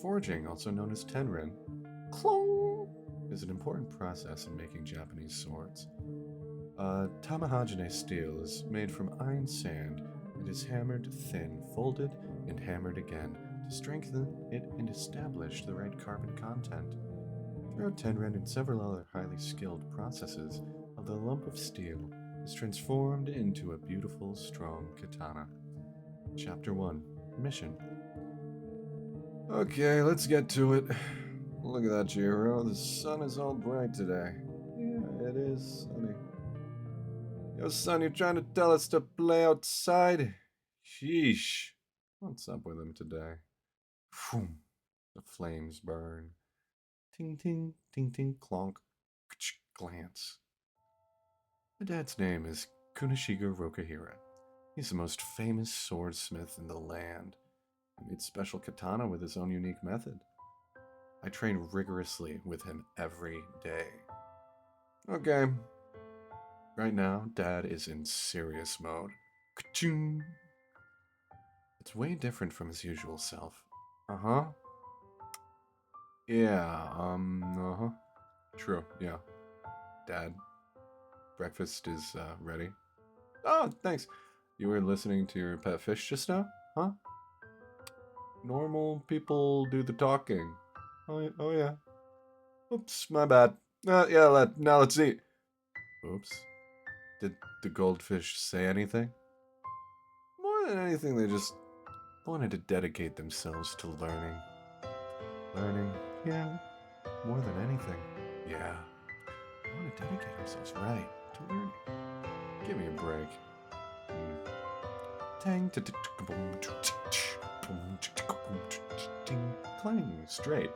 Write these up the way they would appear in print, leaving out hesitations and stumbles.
Forging, also known as tenrin, clong, is an important process in making Japanese swords. Tamahajine steel is made from iron sand and is hammered thin, folded, and hammered again to strengthen it and establish the right carbon content. Throughout tenrin and several other highly skilled processes of the lump of steel is transformed into a beautiful, strong katana. Chapter 1 Mission. Okay, let's get to it. Look at that, Jiro. The sun is all bright today. Yeah, it is sunny. Yo, son, you're trying to tell us to play outside? Sheesh. What's up with him today? Phew. The flames burn. Ting ting, ting ting, clonk. Glance. My dad's name is Kunishiga Rokahira. He's the most famous swordsmith in the land. He made special katana with his own unique method. I train rigorously with him every day. Okay. Right now, Dad is in serious mode. Ka-ching! It's way different from his usual self. Uh-huh. Yeah, uh-huh. True, yeah. Dad, breakfast is, ready. Oh, thanks. You were listening to your pet fish just now? Huh? Normal people do the talking. Oh yeah. Oops, my bad. Yeah, now let's eat. Oops. Did the goldfish say anything? More than anything, they just wanted to dedicate themselves to learning. Learning, yeah. More than anything, yeah. I want to dedicate ourselves, right, to learning. Give me a break. Tang, clang, straight.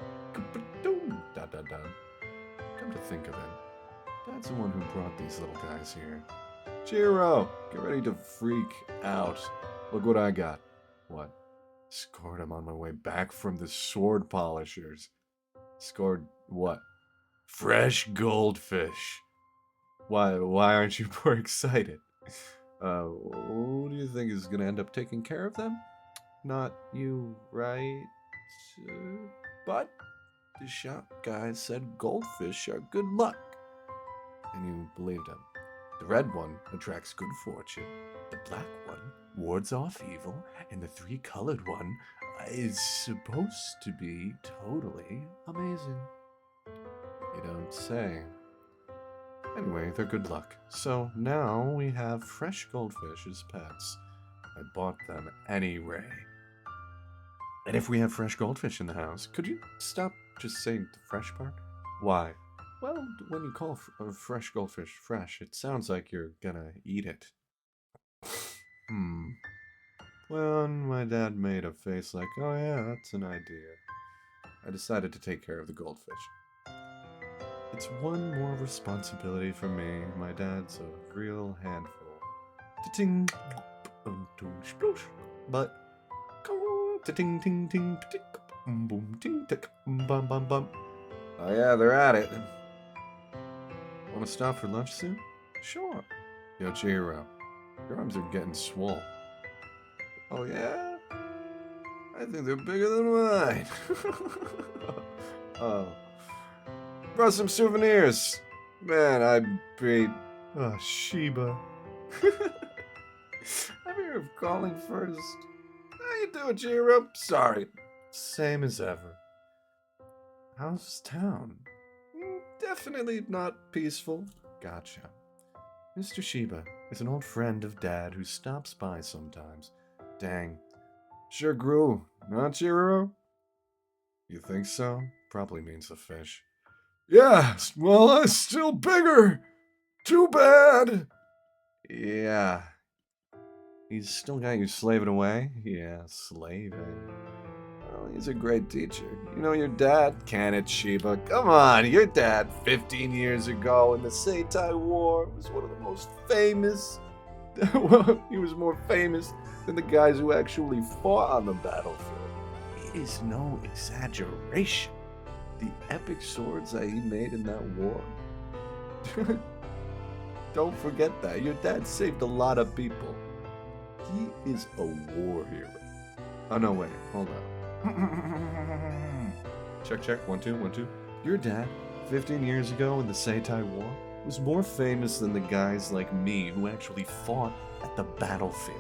Da da da. Come to think of it, Dad's the one who brought these little guys here. Jiro, get ready to freak out. Look what I got. What? Scored him on my way back from the sword polishers. Scored what? Fresh goldfish. Why aren't you more excited? Who do you think is gonna end up taking care of them? Not you, right? But the shop guy said goldfish are good luck. And you believed him. The red one attracts good fortune, the black one wards off evil, and the three-colored one is supposed to be totally amazing. You don't say. Anyway, they're good luck. So now we have fresh goldfish as pets. I bought them anyway. And if we have fresh goldfish in the house, could you stop just saying the fresh part? Why? Well, when you call a fresh goldfish fresh, it sounds like you're gonna eat it. Well, my dad made a face like, oh yeah, that's an idea. I decided to take care of the goldfish. It's one more responsibility for me. My dad's a real handful. Ting, but ting ting ting boom ting tick bum bum bum. Oh yeah, they're at it. Want to stop for lunch soon? Sure. Yo, Jiro, your arms are getting swole. Oh yeah? I think they're bigger than mine. Oh. Brought some souvenirs. Man, I beat... Oh, Sheba. I'm here of calling first. How you doing, Jiro? Sorry. Same as ever. How's town? Definitely not peaceful. Gotcha. Mr. Sheba is an old friend of Dad who stops by sometimes. Dang. Sure grew, not Jiro? You think so? Probably means the fish. Yeah, well, that's still bigger. Too bad. Yeah. He's still got you slaving away? Yeah, slaving. Well, he's a great teacher. You know your dad? Can it, Sheba? Come on, your dad 15 years ago in the Seitai War was one of the most famous. Well, he was more famous than the guys who actually fought on the battlefield. It is no exaggeration. The epic swords that he made in that war. Don't forget that. Your dad saved a lot of people. He is a war hero. Oh no, wait, hold on. Check, check. 1, 2, 1, 2. Your dad, 15 years ago in the Seitai War, was more famous than the guys like me who actually fought at the battlefield.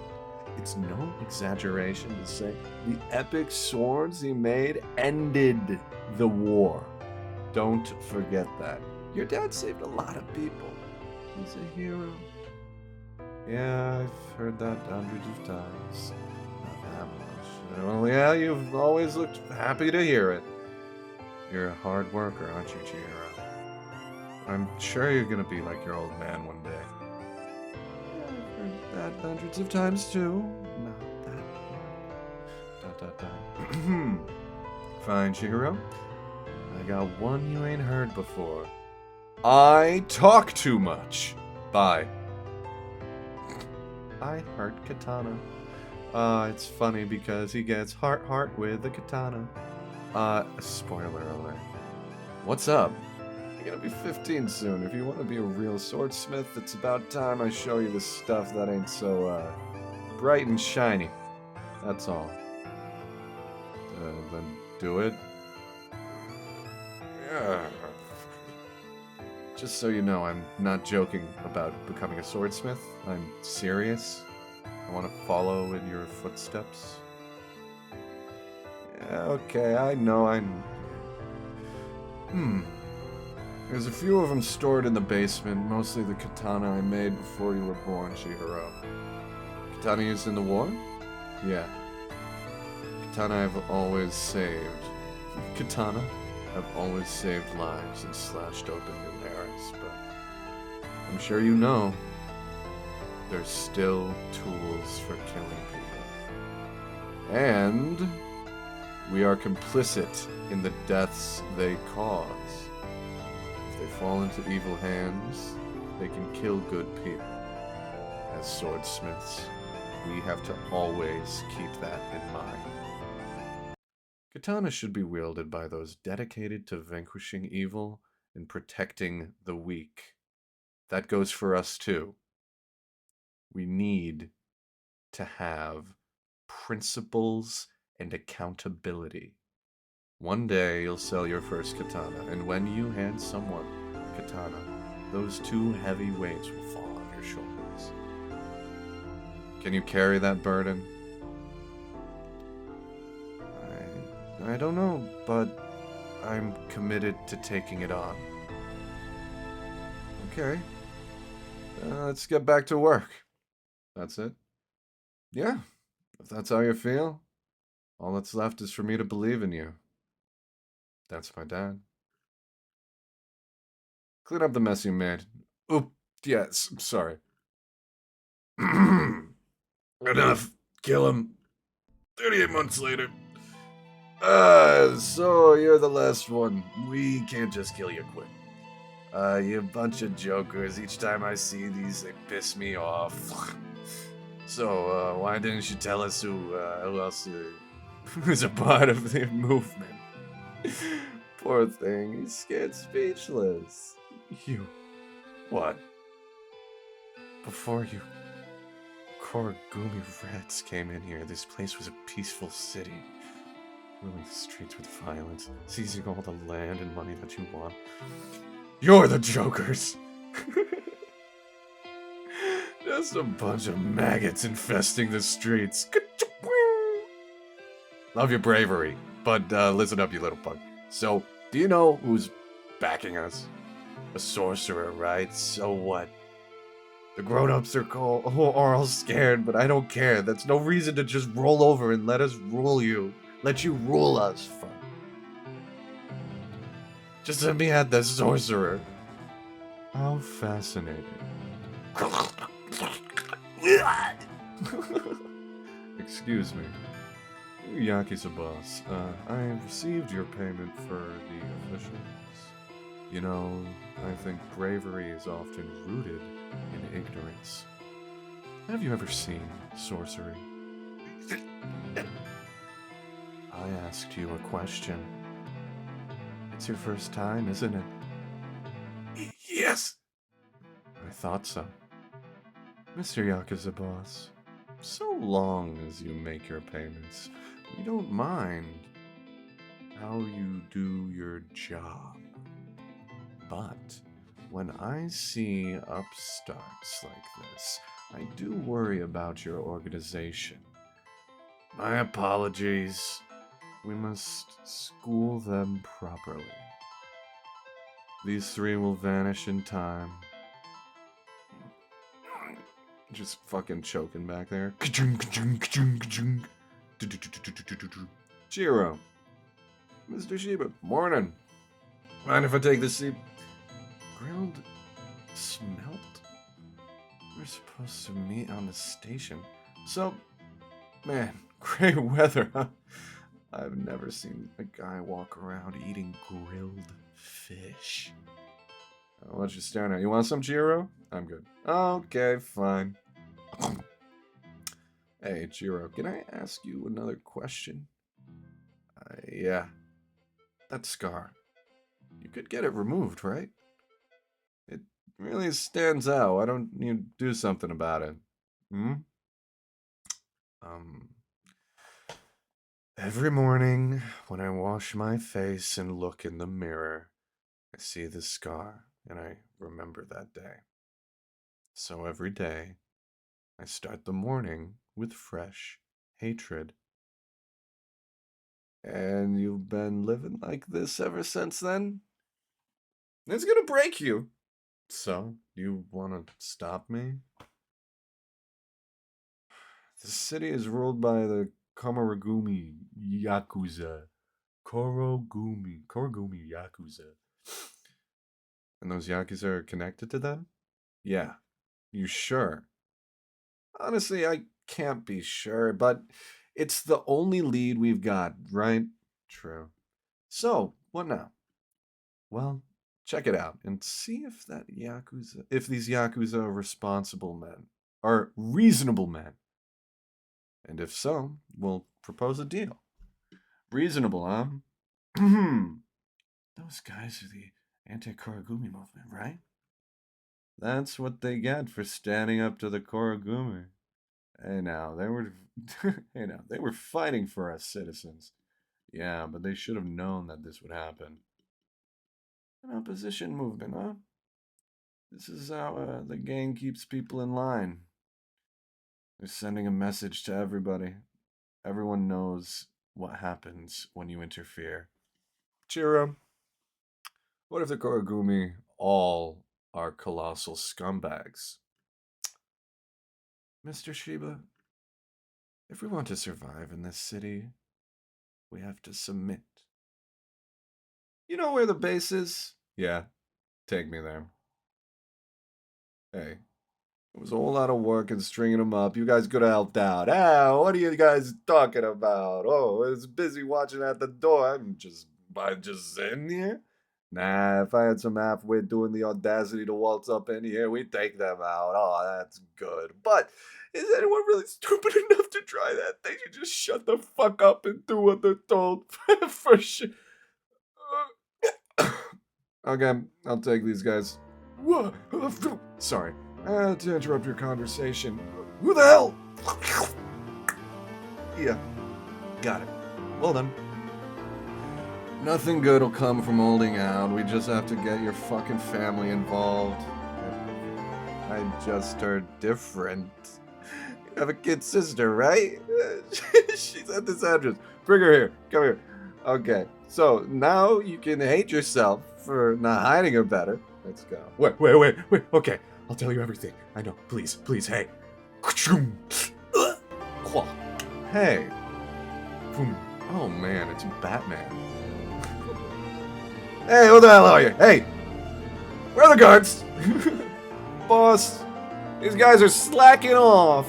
It's no exaggeration to say the epic swords he made ended the war. Don't forget that. Your dad saved a lot of people. He's a hero. Yeah, I've heard that hundreds of times. Not that much. Well, yeah, you've always looked happy to hear it. You're a hard worker, aren't you, Chihiro? I'm sure you're gonna be like your old man one day. Yeah, I've heard that hundreds of times too. Not that hard. Fine, Chihiro. I got one you ain't heard before. I talk too much. Bye. I heart katana. It's funny because he gets heart with the katana. Spoiler alert. What's up? You're gonna be 15 soon. If you want to be a real swordsmith, it's about time I show you the stuff that ain't so, bright and shiny. That's all. Then do it. Yeah. Just so you know, I'm not joking about becoming a swordsmith. I'm serious. I want to follow in your footsteps. Yeah, okay, I know. There's a few of them stored in the basement, mostly the katana I made before you were born, Chihiro. Katana used in the war? Yeah. Katana I've always saved lives and slashed open new eras, but I'm sure you know, there's still tools for killing people. And we are complicit in the deaths they cause. If they fall into evil hands, they can kill good people. As swordsmiths, we have to always keep that in mind. Katana should be wielded by those dedicated to vanquishing evil and protecting the weak. That goes for us too. We need to have principles and accountability. One day you'll sell your first katana, and when you hand someone a katana, those two heavy weights will fall on your shoulders. Can you carry that burden? I don't know, but I'm committed to taking it on. Okay. Let's get back to work. That's it? Yeah, if that's how you feel, all that's left is for me to believe in you. That's my dad. Clean up the mess you made. Oop, yes, I'm sorry. Enough. Kill him. 38 months later. So you're the last one. We can't just kill you quick. You bunch of jokers. Each time I see these, they piss me off. So, why didn't you tell us who else who's a part of the movement? Poor thing, he's scared speechless. You. What? Before you Korogumi rats came in here, this place was a peaceful city. Ruining the streets with violence, seizing all the land and money that you want. You're the jokers! Just a bunch of maggots infesting the streets. Love your bravery, but listen up, you little punk. So, do you know who's backing us? A sorcerer, right? So what? The grown-ups are all scared, but I don't care. That's no reason to just roll over and let us rule you. Let you rule us, fuck. Just let me at the sorcerer. How fascinating. Excuse me. Yaki's boss. I received your payment for the officials. You know, I think bravery is often rooted in ignorance. Have you ever seen sorcery? I asked you a question. It's your first time, isn't it? Yes! I thought so. Mr. Yakuza boss, so long as you make your payments, we don't mind do your job. But when I see upstarts like this, I do worry about your organization. My apologies. We must school them properly. These three will vanish in time. Just fucking choking back there. Jiro. Mr. Shiba. Morning. Mind if I take this seat? Grilled smelt? We're supposed to meet on the station. So, man, great weather, huh? I've never seen a guy walk around eating grilled fish. What you staring at? You want some, Jiro? I'm good. Okay, fine. Hey, Jiro, can I ask you another question? Yeah. That scar. You could get it removed, right? It really stands out. Why don't you do something about it? Hmm? Every morning, when I wash my face and look in the mirror, I see the scar, and I remember that day. So every day, I start the morning with fresh hatred. And you've been living like this ever since then? It's gonna break you. So, you wanna stop me? The city is ruled by the Kamaragumi Yakuza. Korogumi Yakuza. And those Yakuza are connected to them? Yeah. You sure? Honestly, I can't be sure, but it's the only lead we've got, right? True. So, what now? Well, check it out and see if these Yakuza are responsible men, are reasonable men. And if so, we'll propose a deal. Reasonable, huh? Those guys are the anti-Korogumi movement, right? That's what they get for standing up to the Korogumi. Hey now, they were fighting for us citizens. Yeah, but they should have known that this would happen. An opposition movement, huh? This is how the gang keeps people in line. They're sending a message to everybody. Everyone knows what happens when you interfere. Chiro, what if the Korogumi all are colossal scumbags? Mr. Shiba, if we want to survive in this city, we have to submit. You know where the base is? Yeah, take me there. Hey, it was a whole lot of work and stringing them up. You guys could have helped out. Ah, what are you guys talking about? Oh, I was busy watching at the door. I'm just sitting here. Nah, if I had some halfwit doing the audacity to waltz up in here, we'd take them out. Oh, that's good. But is anyone really stupid enough to try that? They should just shut the fuck up and do what they're told. For sure. Okay, I'll take these guys. Whoa! Sorry. To interrupt your conversation. Who the hell? Yeah, got it. Well done. Nothing good will come from holding out. We just have to get your fucking family involved. I just heard different. You have a kid sister, right? She's at this address. Bring her here. Come here. Okay, so now you can hate yourself for not hiding her better. Let's go. Wait. Okay, I'll tell you everything. I know. Please, hey. Hey. Oh man, it's Batman. Hey, who the hell are you? Hey! Where are the guards? Boss, these guys are slacking off.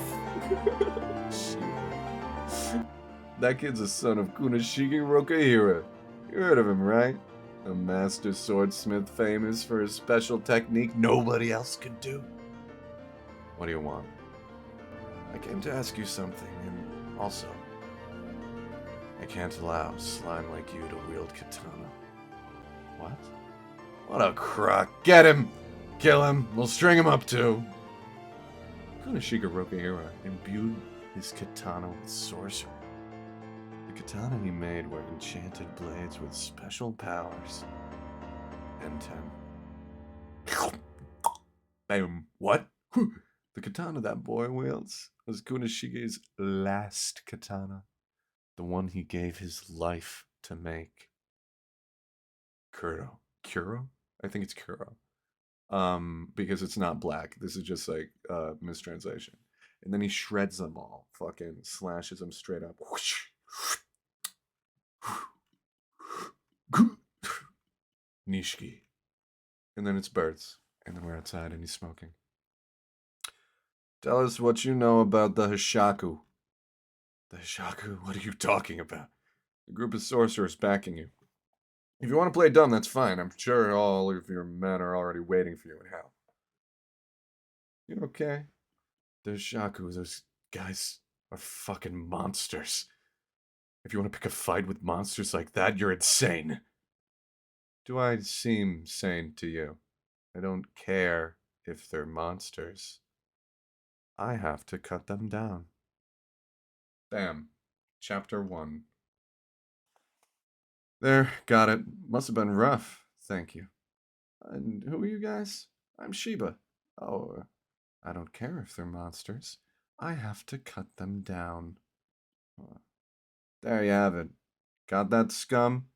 That kid's a son of Kunashiki Rokahira. You heard of him, right? A master swordsmith famous for his special technique nobody else could do. What do you want? I came to ask you something, and also, I can't allow slime like you to wield katana. What? What a crock. Get him! Kill him. We'll string him up too. Kunashika Rokahira imbued his katana with sorcery. The katana he made were enchanted blades with special powers. And 10. Boom. What? The katana that boy wields was Kunishige's last katana. The one he gave his life to make. Kuro? I think it's Kuro. Because it's not black. This is just like mistranslation. And then he shreds them all. Fucking slashes them straight up. Nishiki. And then it's birds. And then we're outside and he's smoking. Tell us what you know about the Hishaku. The Hishaku? What are you talking about? A group of sorcerers backing you. If you want to play dumb, that's fine. I'm sure all of your men are already waiting for you in hell. You okay? The Hishaku, those guys are fucking monsters. If you want to pick a fight with monsters like that, you're insane. Do I seem sane to you? I don't care if they're monsters. I have to cut them down. Bam. Chapter 1. There, got it. Must have been rough. Thank you. And who are you guys? I'm Sheba. Oh, I don't care if they're monsters. I have to cut them down. There you have it. Got that, scum?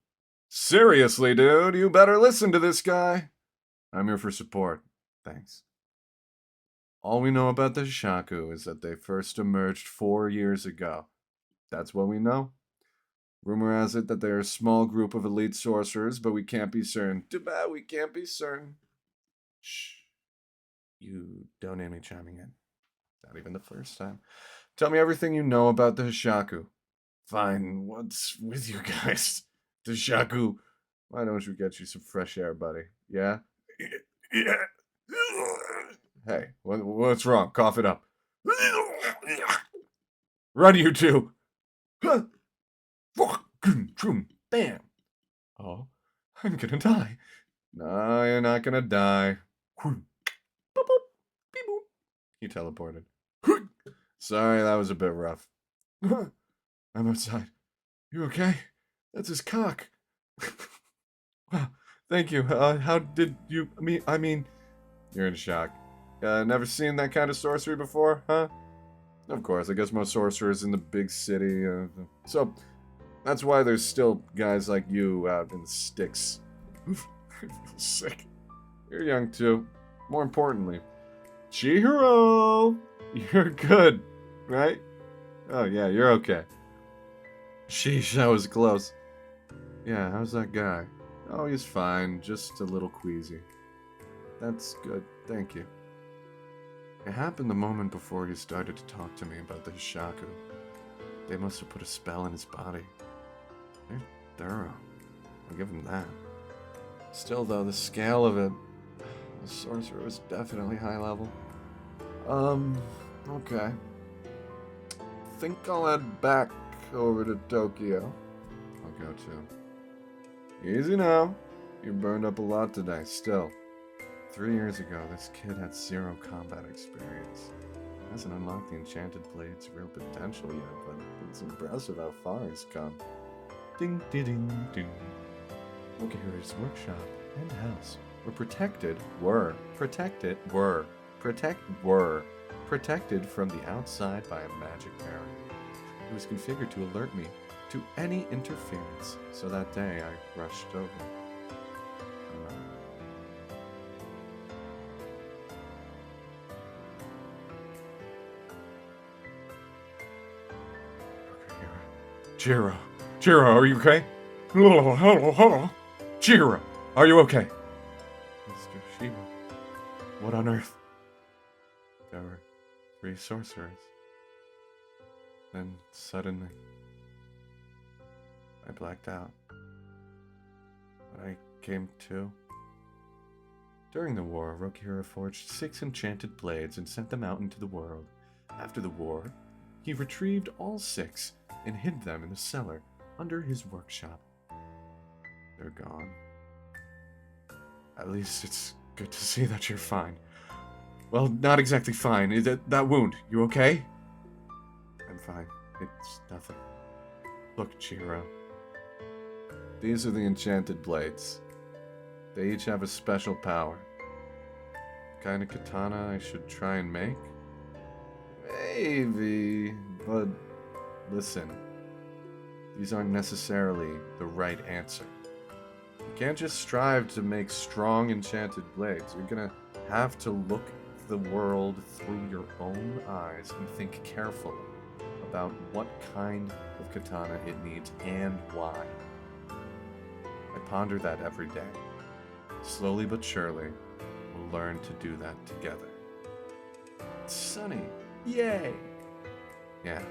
Seriously, dude, you better listen to this guy. I'm here for support. Thanks. All we know about the Hishaku is that they first emerged 4 years ago. That's what we know. Rumor has it that they're a small group of elite sorcerers, but we can't be certain. Too bad we can't be certain. Shh. You don't hear me chiming in. Not even the first time. Tell me everything you know about the Hishaku. Fine, what's with you guys? The Hishaku. Why don't you get you some fresh air, buddy? Yeah? Yeah. Hey, what's wrong? Cough it up. Run, you two. Bam. Oh, I'm gonna die. No, you're not gonna die. He teleported. Sorry, that was a bit rough. I'm outside. You okay? That's his cock. Wow, thank you. How did you... I mean... You're in shock. Never seen that kind of sorcery before, huh? Of course, I guess most sorcerers in the big city. So, that's why there's still guys like you out in the sticks. I feel sick. You're young too. More importantly, Chihiro! You're good, right? Oh yeah, you're okay. Sheesh, that was close. Yeah, how's that guy? Oh, he's fine, just a little queasy. That's good, thank you. It happened the moment before he started to talk to me about the Hishaku. They must have put a spell in his body. They're thorough. I'll give him that. Still though, the scale of it... The sorcerer was definitely high level. Okay. Think I'll head back over to Tokyo. I'll go too. Easy now. You burned up a lot today, still. 3 years ago, this kid had 0 combat experience. Hasn't unlocked the Enchanted Blade's real potential yet, but it's impressive how far he's come. Ding, ding, ding, ding. Okahiro's workshop and house were protected from the outside by a magic barrier. It was configured to alert me to any interference, so that day I rushed over. Jiro, are you okay? Jiro, are you okay? Mr. Shima, what on earth? There were 3 sorcerers. Then, suddenly, I blacked out. When I came to... During the war, Rokihira forged 6 enchanted blades and sent them out into the world. After the war, he retrieved all 6 and hid them in the cellar under his workshop. They're gone. At least it's good to see that you're fine. Well, not exactly fine. Is that wound, you okay? I'm fine. It's nothing. Look, Chiro. These are the enchanted blades. They each have a special power. The kind of katana I should try and make? Maybe, but listen. These aren't necessarily the right answer. You can't just strive to make strong enchanted blades. You're gonna have to look the world through your own eyes and think carefully about what kind of katana it needs and why. I ponder that every day. Slowly but surely, we'll learn to do that together. It's sunny. Yay! Yeah.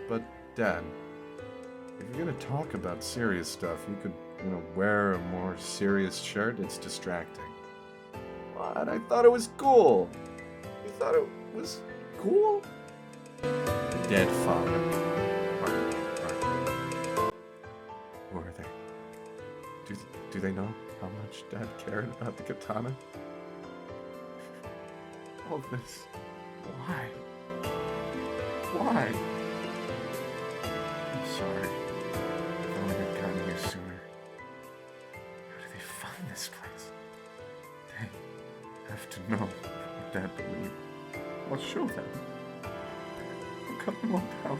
But, Dad, if you're gonna talk about serious stuff, you could, wear a more serious shirt. It's distracting. What? I thought it was cool. You thought it was cool? The dead father. Who are they? Do they know how much Dad cared about the katana? All this. Why? Why? I'm sorry. If only I'd gotten here sooner. How do they find this place? They have to know what Dad believed. I'll show them. I'll cut them all down.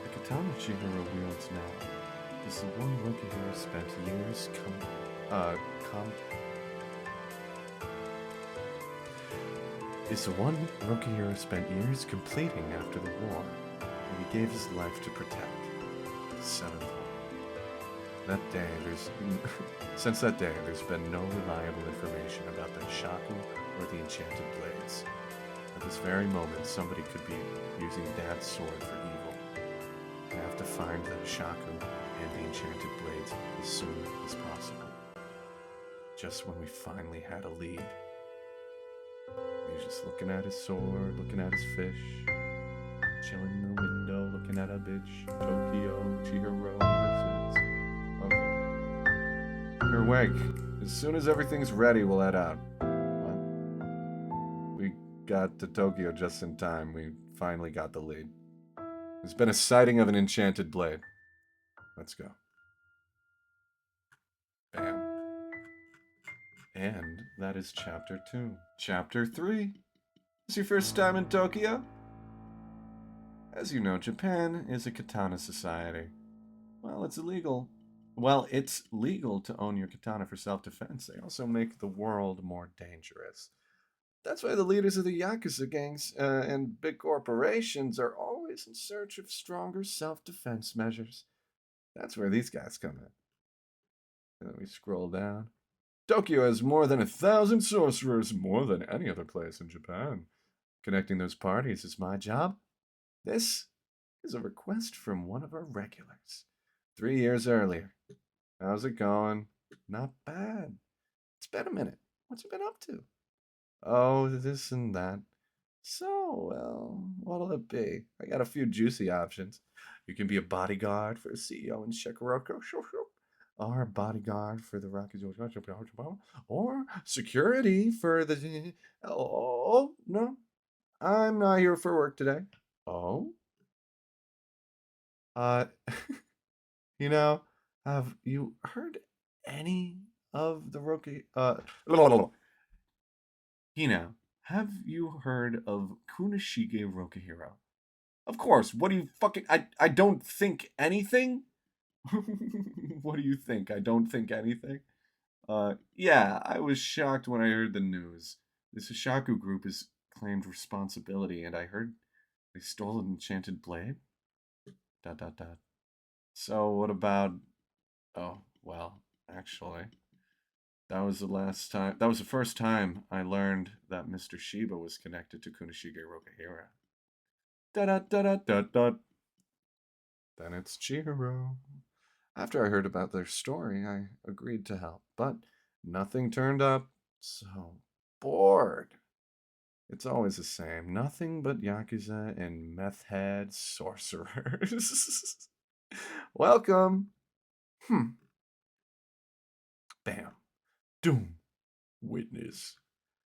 The katana Chihiro wields now is the one Rokihiro spent years completing after the war, and he gave his life to protect the seventh one. Since that day, there's been no reliable information about the shaku or the enchanted blades. At this very moment, somebody could be using Dad's sword for evil. I have to find the shaku and the enchanted blades as soon as possible. Just when we finally had a lead. He's just looking at his sword, looking at his fish, chilling in the window, looking at a bitch, Tokyo, Chihiro, distance. Okay. Here, wake. As soon as everything's ready, we'll head out. What? We got to Tokyo just in time. We finally got the lead. There's been a sighting of an enchanted blade. Let's go. Bam. And that is Chapter 2. Chapter 3. Is your first time in Tokyo? As you know, Japan is a katana society. It's illegal. It's legal to own your katana for self-defense. They also make the world more dangerous. That's why the leaders of the Yakuza gangs and big corporations are always in search of stronger self-defense measures. That's where these guys come in. And then we scroll down. Tokyo has more than 1,000 sorcerers, more than any other place in Japan. Connecting those parties is my job. This is a request from one of our regulars. 3 years earlier. How's it going? Not bad. It's been a minute. What's you been up to? Oh, this and that. So, what'll it be? I got a few juicy options. You can be a bodyguard for a CEO in Shikuroku, or a bodyguard for the Rocky or security for the... Oh, no. I'm not here for work today. Oh? Have you heard any of the Roki... have you heard of Kunishige Rokihiro? Of course, what do you fucking... I don't think anything? What do you think? I don't think anything? Yeah, I was shocked when I heard the news. The Shishaku group has claimed responsibility, and I heard they stole an enchanted blade? ... So, what about... Oh, well, actually, that was the first time I learned that Mr. Shiba was connected to Kunishige Rokihira. Then it's Chihiro. After I heard about their story, I agreed to help, but nothing turned up, so bored. It's always the same. Nothing but Yakuza and meth head sorcerers. Welcome. Bam. Doom. Witness.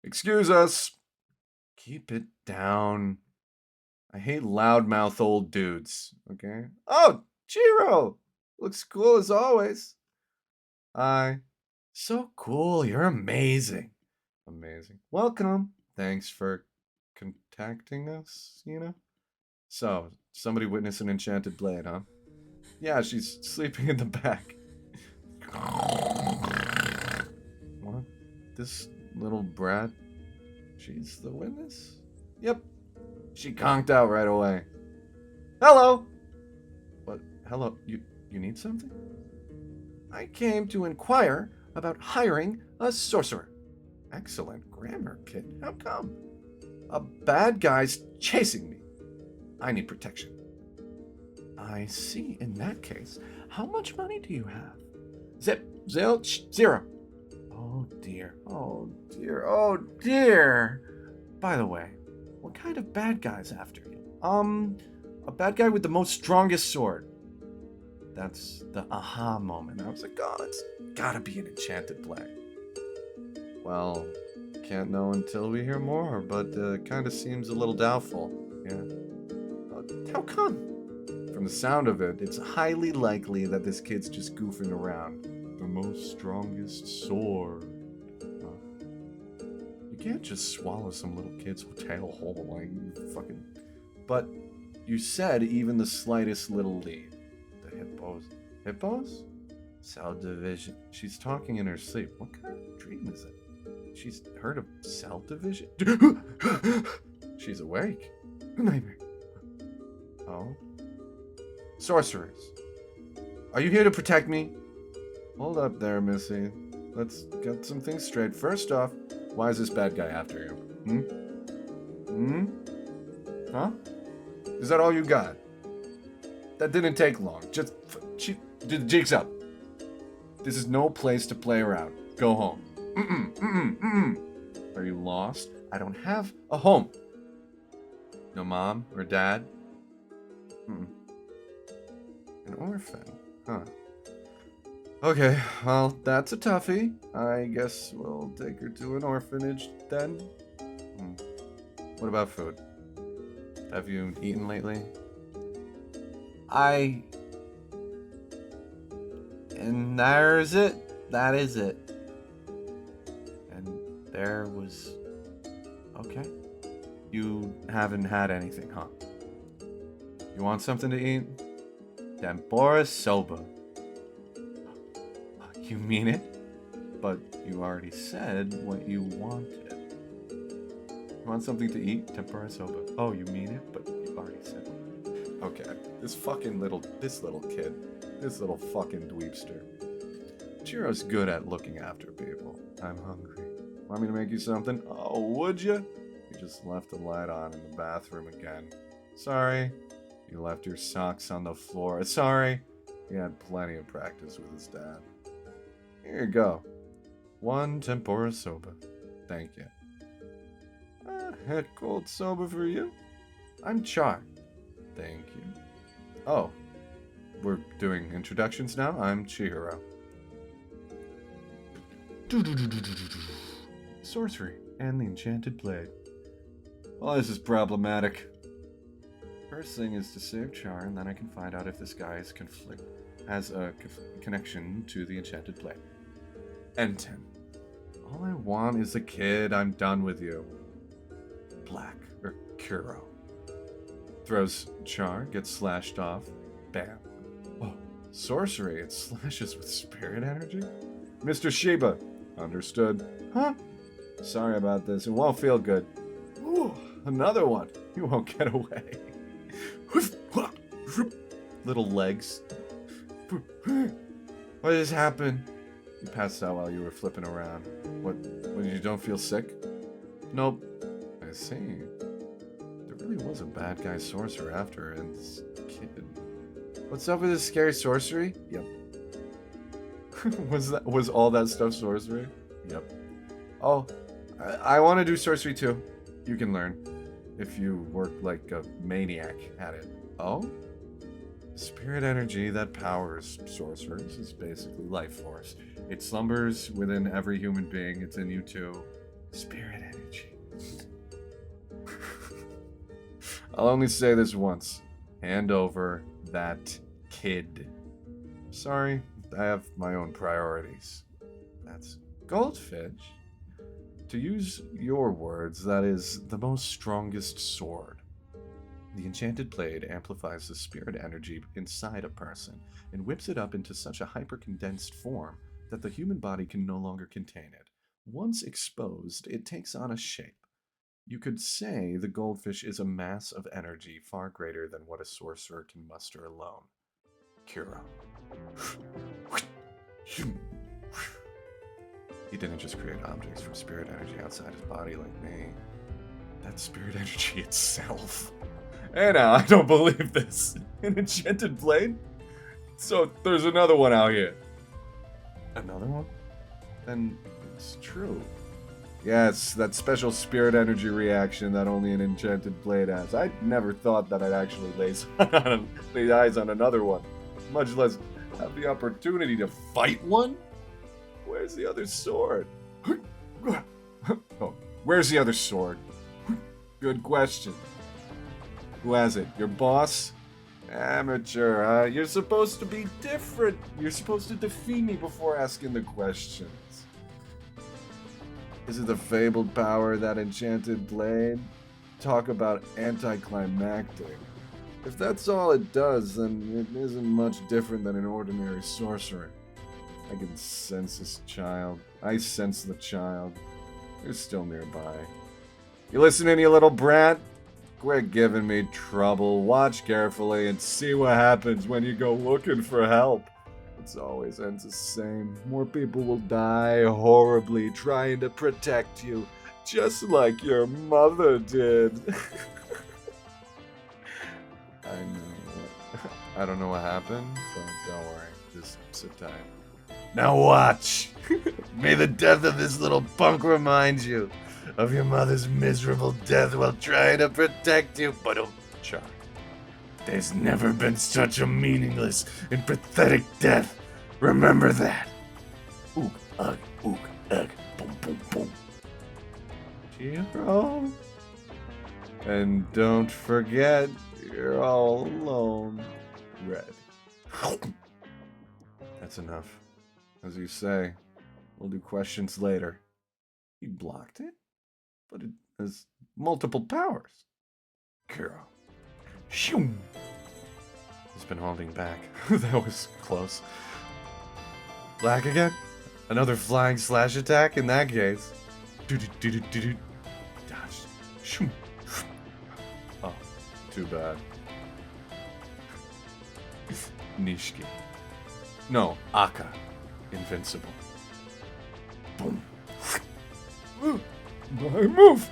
Excuse us. Keep it down. I hate loudmouth old dudes. Okay. Oh, Chiro! Looks cool as always. Hi. So cool. You're amazing. Amazing. Welcome. Thanks for contacting us, you know? So, somebody witnessed an enchanted blade, huh? Yeah, she's sleeping in the back. What? This little brat? She's the witness? Yep. She conked out right away. Hello! What? Hello? You need something? I came to inquire about hiring a sorcerer. Excellent grammar, kid. How come? A bad guy's chasing me. I need protection. I see. In that case, how much money do you have? Zip, zilch, zero. Oh dear. Oh dear. Oh dear. By the way, what kind of bad guy's after you? A bad guy with the most strongest sword. That's the aha moment. I was like, oh, it's gotta be an enchanted blade. Well, can't know until we hear more, but kind of seems a little doubtful. Yeah. How come? From the sound of it, it's highly likely that this kid's just goofing around. The most strongest sword. You can't just swallow some little kid's tail whole, like you fucking. But you said even the slightest little lead. The hippos. Hippos? Cell division. She's talking in her sleep. What kind of dream is it? She's heard of cell division? She's awake. Nightmare. Oh? Sorcerers. Are you here to protect me? Hold up there, Missy. Let's get some things straight. First off, why is this bad guy after you? Huh? Is that all you got? That didn't take long. Just she did the jigs up. This is no place to play around. Go home. Are you lost? I don't have a home. No mom or dad? An orphan, huh? Okay, well, that's a toughie. I guess we'll take her to an orphanage then. What about food? Have you eaten lately? And there's it. That is it. And there was... Okay. You haven't had anything, huh? You want something to eat? Tempura soba. You mean it? But you already said what you wanted. You want something to eat? Tempura soba. Oh, you mean it? But you already said it. Okay. This little kid. This little fucking dweebster. Chiro's good at looking after people. I'm hungry. Want me to make you something? Oh, would you? You just left the light on in the bathroom again. Sorry. You left your socks on the floor. Sorry. He had plenty of practice with his dad. Here you go. 1 tempura soba. Thank you. A cold soba for you. I'm Char. Thank you. Oh. We're doing introductions now? I'm Chihiro. Sorcery and the enchanted blade. Well, this is problematic. First thing is to save Char, and then I can find out if this guy has a connection to the enchanted blade. End him. All I want is a kid. I'm done with you. Black or Kuro. Throws Char, gets slashed off. Bam. Oh, sorcery. It slashes with spirit energy? Mr. Shiba. Understood. Huh? Sorry about this. It won't feel good. Ooh, another one. You won't get away. Little legs. What just happened? You passed out while you were flipping around. What, when you don't feel sick? Nope. I see. There really was a bad guy sorcerer after her and this kid. What's up with this scary sorcery? Yep. Was all that stuff sorcery? Yep. Oh, I want to do sorcery too. You can learn. If you work like a maniac at it. Oh? Spirit energy that powers sorcerers is basically life force. It slumbers within every human being. It's in you too. Spirit energy. I'll only say this once. Hand over that kid. Sorry, I have my own priorities. That's goldfish. To use your words, that is the most strongest sword. The enchanted blade amplifies the spirit energy inside a person and whips it up into such a hyper-condensed form that the human body can no longer contain it. Once exposed, it takes on a shape. You could say the goldfish is a mass of energy far greater than what a sorcerer can muster alone. Kuro. He didn't just create objects from spirit energy outside his body like me. That's spirit energy itself. And now, I don't believe this. An enchanted blade? So, there's another one out here. Another one? Then it's true. Yes, that special spirit energy reaction that only an enchanted blade has. I never thought that I'd actually lay eyes on another one, much less have the opportunity to fight one. Where's the other sword? Oh, where's the other sword? Good question. Who has it? Your boss? Amateur, huh? You're supposed to be different. You're supposed to defeat me before asking the questions. Is it the fabled power of that enchanted blade? Talk about anticlimactic. If that's all it does, then it isn't much different than an ordinary sorcerer. I can sense this child. I sense the child. You're still nearby. You listening, you little brat? Quit giving me trouble. Watch carefully and see what happens when you go looking for help. It always ends the same. More people will die horribly trying to protect you, just like your mother did. I don't know what happened, but don't worry. Just sit tight. Now watch! May the death of this little punk remind you of your mother's miserable death while trying to protect you. But Char, there's never been such a meaningless and pathetic death. Remember that. Ook, ugh, boom, boom, boom. Hero? And don't forget, you're all alone. Red. That's enough. As you say, we'll do questions later. He blocked it? But it has multiple powers. Kuro. Shoom! He's been holding back. That was close. Black again? Another flying slash attack in that case. Dodge. Shoom. Oh, too bad. Nishiki. No, Aka. Invincible. Boom. Move!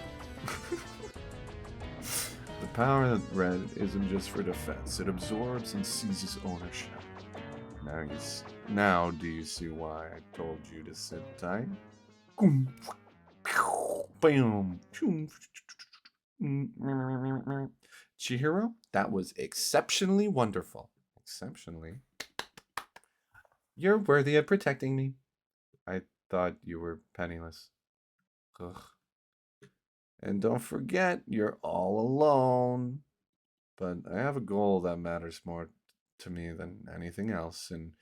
The power of red isn't just for defense. It absorbs and seizes ownership. Now do you see why I told you to sit tight? Bam! Chihiro, that was exceptionally wonderful. Exceptionally. You're worthy of protecting me. I thought you were penniless. Ugh. And don't forget, you're all alone. But I have a goal that matters more to me than anything else, and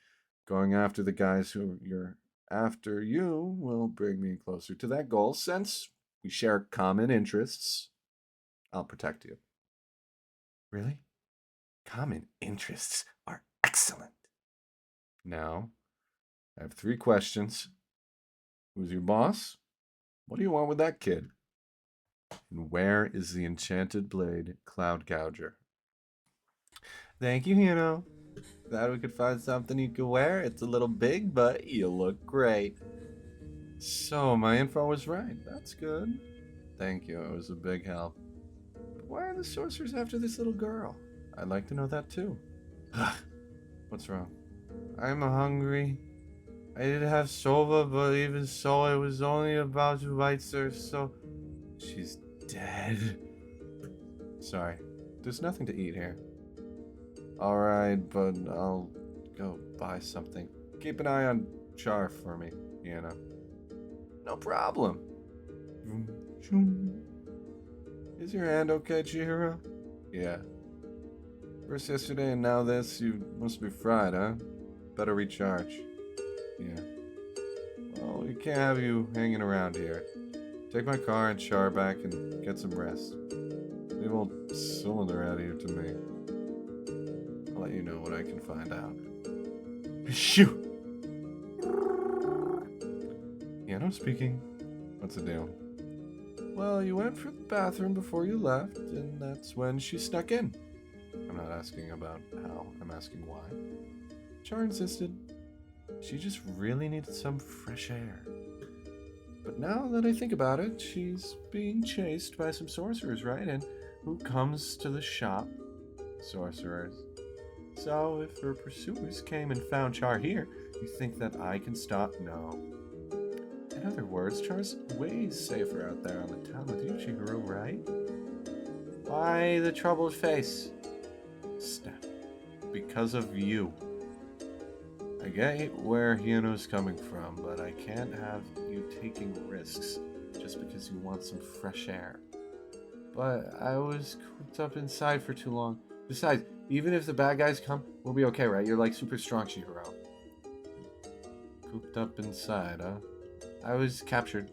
going after the guys who you're after you will bring me closer to that goal. Since we share common interests, I'll protect you. Really? Common interests are excellent. Now, I have 3 questions. Who's your boss? What do you want with that kid? And where is the enchanted blade, Cloud Gouger? Thank you, Hino. Glad we could find something you could wear. It's a little big, but you look great. So, my info was right. That's good. Thank you. It was a big help. But why are the sorcerers after this little girl? I'd like to know that too. What's wrong? I'm hungry. I did have soba, but even so, it was only about 2 bites or so. She's dead. Sorry. There's nothing to eat here. Alright, but I'll go buy something. Keep an eye on Char for me, Deanna. No problem. Is your hand okay, Chihiro? Yeah. First yesterday and now this, you must be fried, huh? Better recharge. Yeah. Well, we can't have you hanging around here. Take my car and shower back and get some rest. Leave old cylinder out here to me. I'll let you know what I can find out. Shoo! Piano speaking. What's the deal? Well, you went for the bathroom before you left, and that's when she snuck in. I'm not asking about how, I'm asking why. Char insisted. She just really needed some fresh air. But now that I think about it, she's being chased by some sorcerers, right? And who comes to the shop? Sorcerers. So if her pursuers came and found Char here, you think that I can stop? No. In other words, Char's way safer out there on the town with you, Chihiro, right? Why the troubled face? Snap. Because of you. I get where Hino's coming from, but I can't have you taking risks just because you want some fresh air. But I was cooped up inside for too long. Besides, even if the bad guys come, we'll be okay, right? You're like super strong, Chihiro. Cooped up inside, huh? I was captured.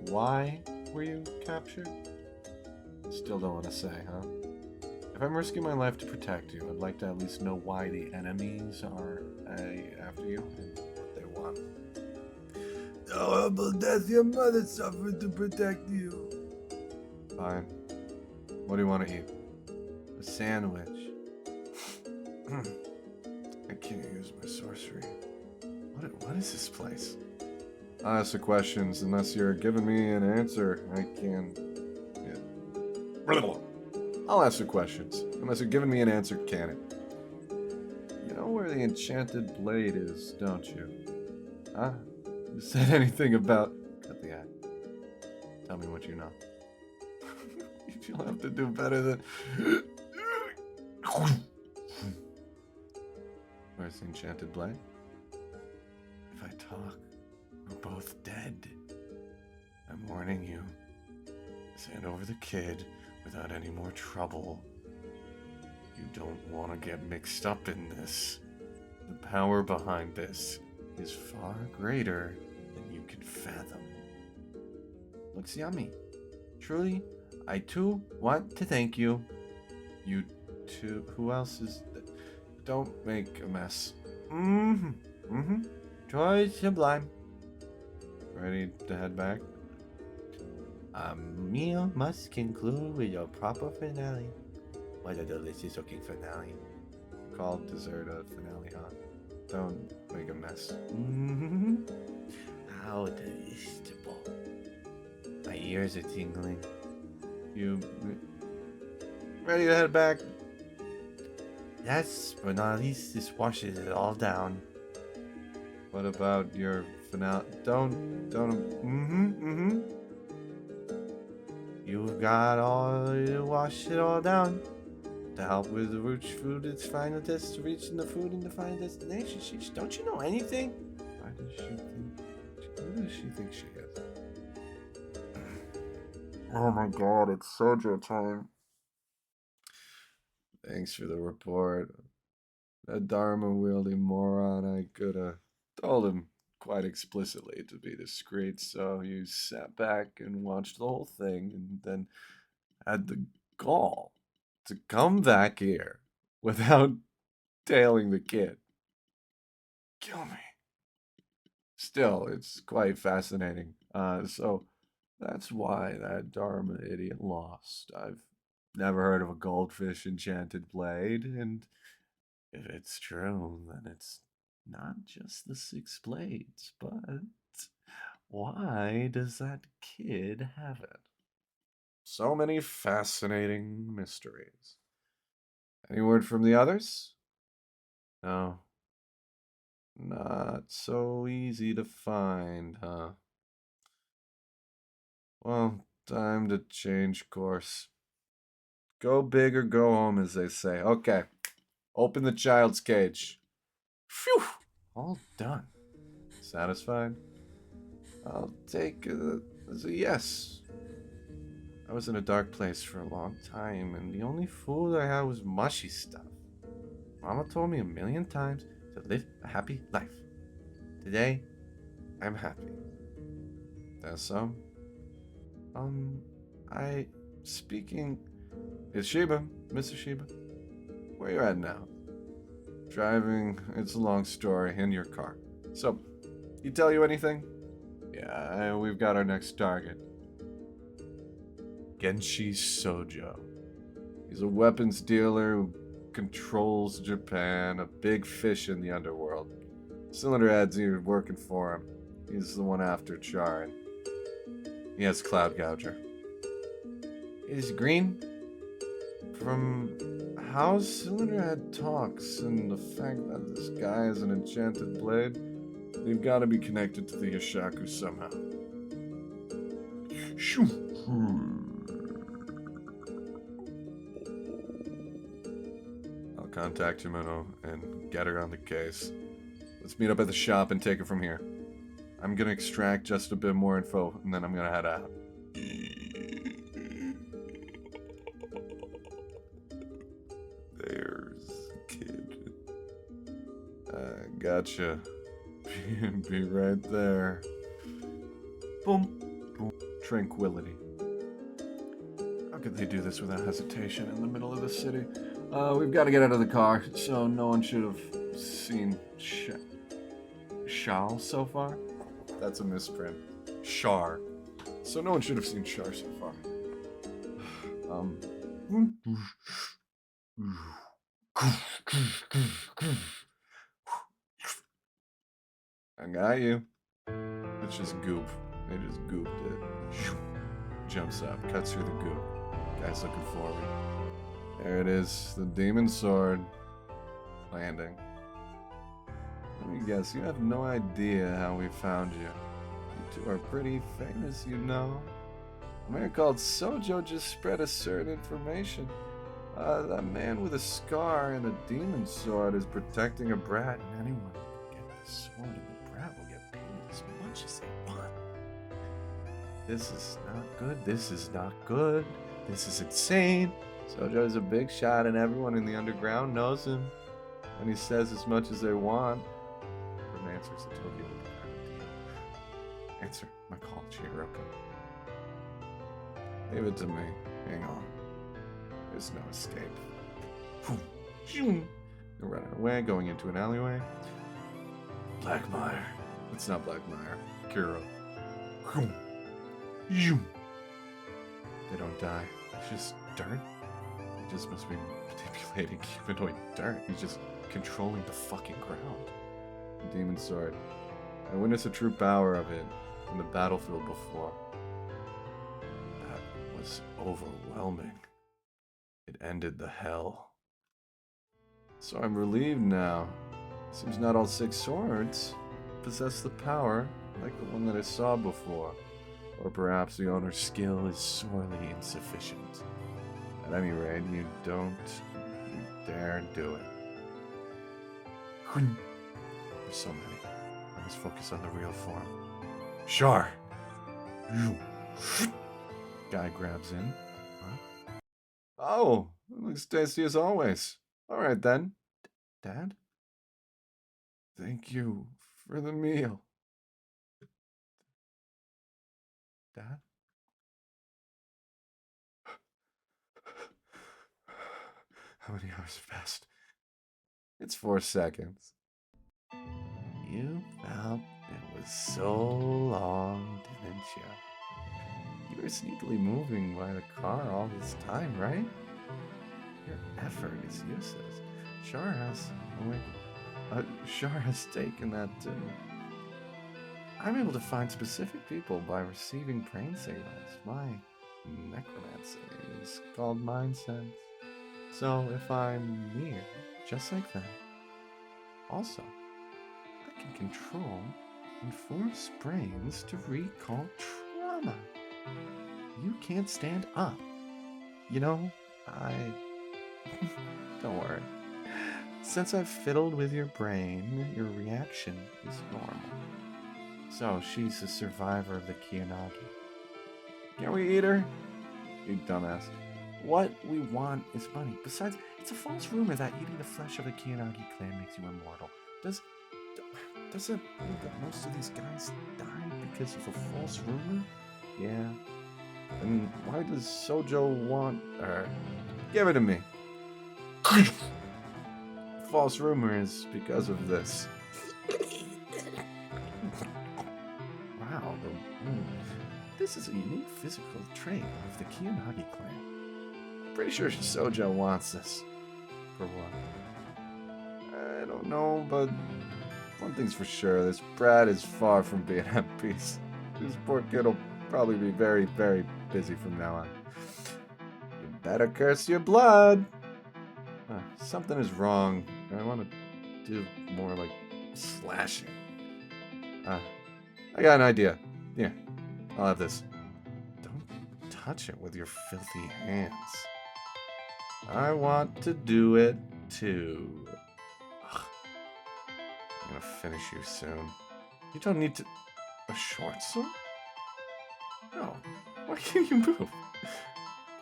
Why were you captured? Still don't want to say, huh? If I'm risking my life to protect you, I'd like to at least know why the enemies are after you and what they want. The horrible death your mother suffered to protect you. Fine. What do you want to eat? A sandwich. I can't use my sorcery. What is this place? I'll ask the questions unless you're giving me an answer. I can. Yeah. I'll ask the questions unless you're giving me an answer, can it? You know where the enchanted blade is, don't you? Huh? You said anything about... Cut the act. Tell me what you know. You'll have to do better than... Where's the enchanted blade? If I talk, we're both dead. I'm warning you. Send over the kid without any more trouble. You don't want to get mixed up in this. The power behind this is far greater than you can fathom. Looks yummy. Truly, I too want to thank you. You too. Who else is... Don't make a mess. Troy Sublime. Ready to head back? A meal must conclude with a proper finale. What a delicious looking finale. Called dessert a finale, huh? Don't make a mess. How delectable. My ears are tingling. You ready to head back? Yes, but not least this washes it all down. What about your finale? You've got all to wash it all down. To help with the root food, its final test to reaching the food in the final destination. Don't you know anything? Why does she think? Who does she think she is? Oh my god, it's Sojo time. Thanks for the report. That Dharma-wielding moron, I coulda told him quite explicitly to be discreet, so you sat back and watched the whole thing and then had the gall to come back here without tailing the kid. Kill me. Still, it's quite fascinating. So that's why that Dharma idiot lost. I've never heard of a goldfish enchanted blade, and if it's true, then it's not just the 6 blades, but why does that kid have it? So many fascinating mysteries. Any word from the others? No. Not so easy to find, huh? Well, time to change course. Go big or go home, as they say. Okay. Open the child's cage. Phew! All done. Satisfied? I'll take it as a yes. I was in a dark place for a long time, and the only food I had was mushy stuff. Mama told me a million times to live a happy life. Today, I'm happy. That's some. I... Speaking... It's Sheba, Mr. Sheba. Where you at now? Driving, it's a long story, in your car. So, he tell you anything? Yeah, we've got our next target. Genshi Sojo. He's a weapons dealer who controls Japan, a big fish in the underworld. Cylinderhead's even working for him. He's the one after Char, and he has Cloud Gouger. Is green? From how Cylinderhead talks and the fact that this guy has an enchanted blade, they've got to be connected to the Yoshaku somehow. I'll contact Yumino and get her on the case. Let's meet up at the shop and take it from here. I'm gonna extract just a bit more info, and then I'm gonna head out. There's the kid. Gotcha. Be right there. Boom. Boom. Tranquility. How could they do this without hesitation in the middle of the city? We've got to get out of the car, so no one should have seen Shal so far. That's a misprint. Shar. So no one should have seen Shar so far. I got you. It's just goop. They just gooped it. Jumps up, cuts through the goop. Guy's looking forward. There it is, the demon sword. Landing. Let me guess, you have no idea how we found you. You two are pretty famous, you know. A man called Sojo just spread a certain information. That man with a scar and a demon sword is protecting a brat, and anyone who can get the sword and the brat will get paid as much as they want. This is not good, this is not good, this is insane. Sojo is a big shot and everyone in the underground knows him. And he says as much as they want. From answers to Tokyo will be part of the deal. Answer my call, Chihiroka. Leave it to me. Hang on. There's no escape. You're running away, going into an alleyway. Blackmire. It's not Blackmire. Kuro. They don't die. It's just dirt. He just must be manipulating humanoid dirt. He's just controlling the fucking ground. The demon sword. I witnessed the true power of it in the battlefield before. That was overwhelming. It ended the hell. So I'm relieved now. Seems not all 6 swords possess the power like the one that I saw before. Or perhaps the owner's skill is sorely insufficient. At any rate, you dare do it. There's so many. I must focus on the real form. Char! Guy grabs in. Huh? Oh, it looks tasty as always. Alright then. Dad? Thank you for the meal. Dad? How many hours have passed? It's 4 seconds. You felt it was so long, didn't you? You were sneakily moving by the car all this time, right? Your effort is useless. Shar has taken that too. I'm able to find specific people by receiving brain signals. My necromancy is called mind sense. So if I'm near, just like that. Also, I can control and force brains to recall trauma. You can't stand up. You know, Don't worry. Since I've fiddled with your brain, your reaction is normal. So, she's a survivor of the Kiyanagi. Can we eat her? you dumbass. What we want is money. Besides, it's a false rumor that eating the flesh of the Kiyanagi clan makes you immortal. Does it mean that most of these guys died because of a false rumor? Yeah. And why does Sojo want her? Give it to me. False rumor is because of this. Wow, this is a unique physical trait of the Kiyanagi clan. I'm pretty sure Sojo wants this. For what? I don't know, but one thing's for sure, this brat is far from being at peace. This poor kid will probably be very, very busy from now on. You better curse your blood! Something is wrong. I want to do more like slashing. I got an idea. Here, I'll have this. Don't touch it with your filthy hands. I want to do it too. Ugh. I'm gonna finish you soon. You don't need to... A short sword? No. Why can't you move?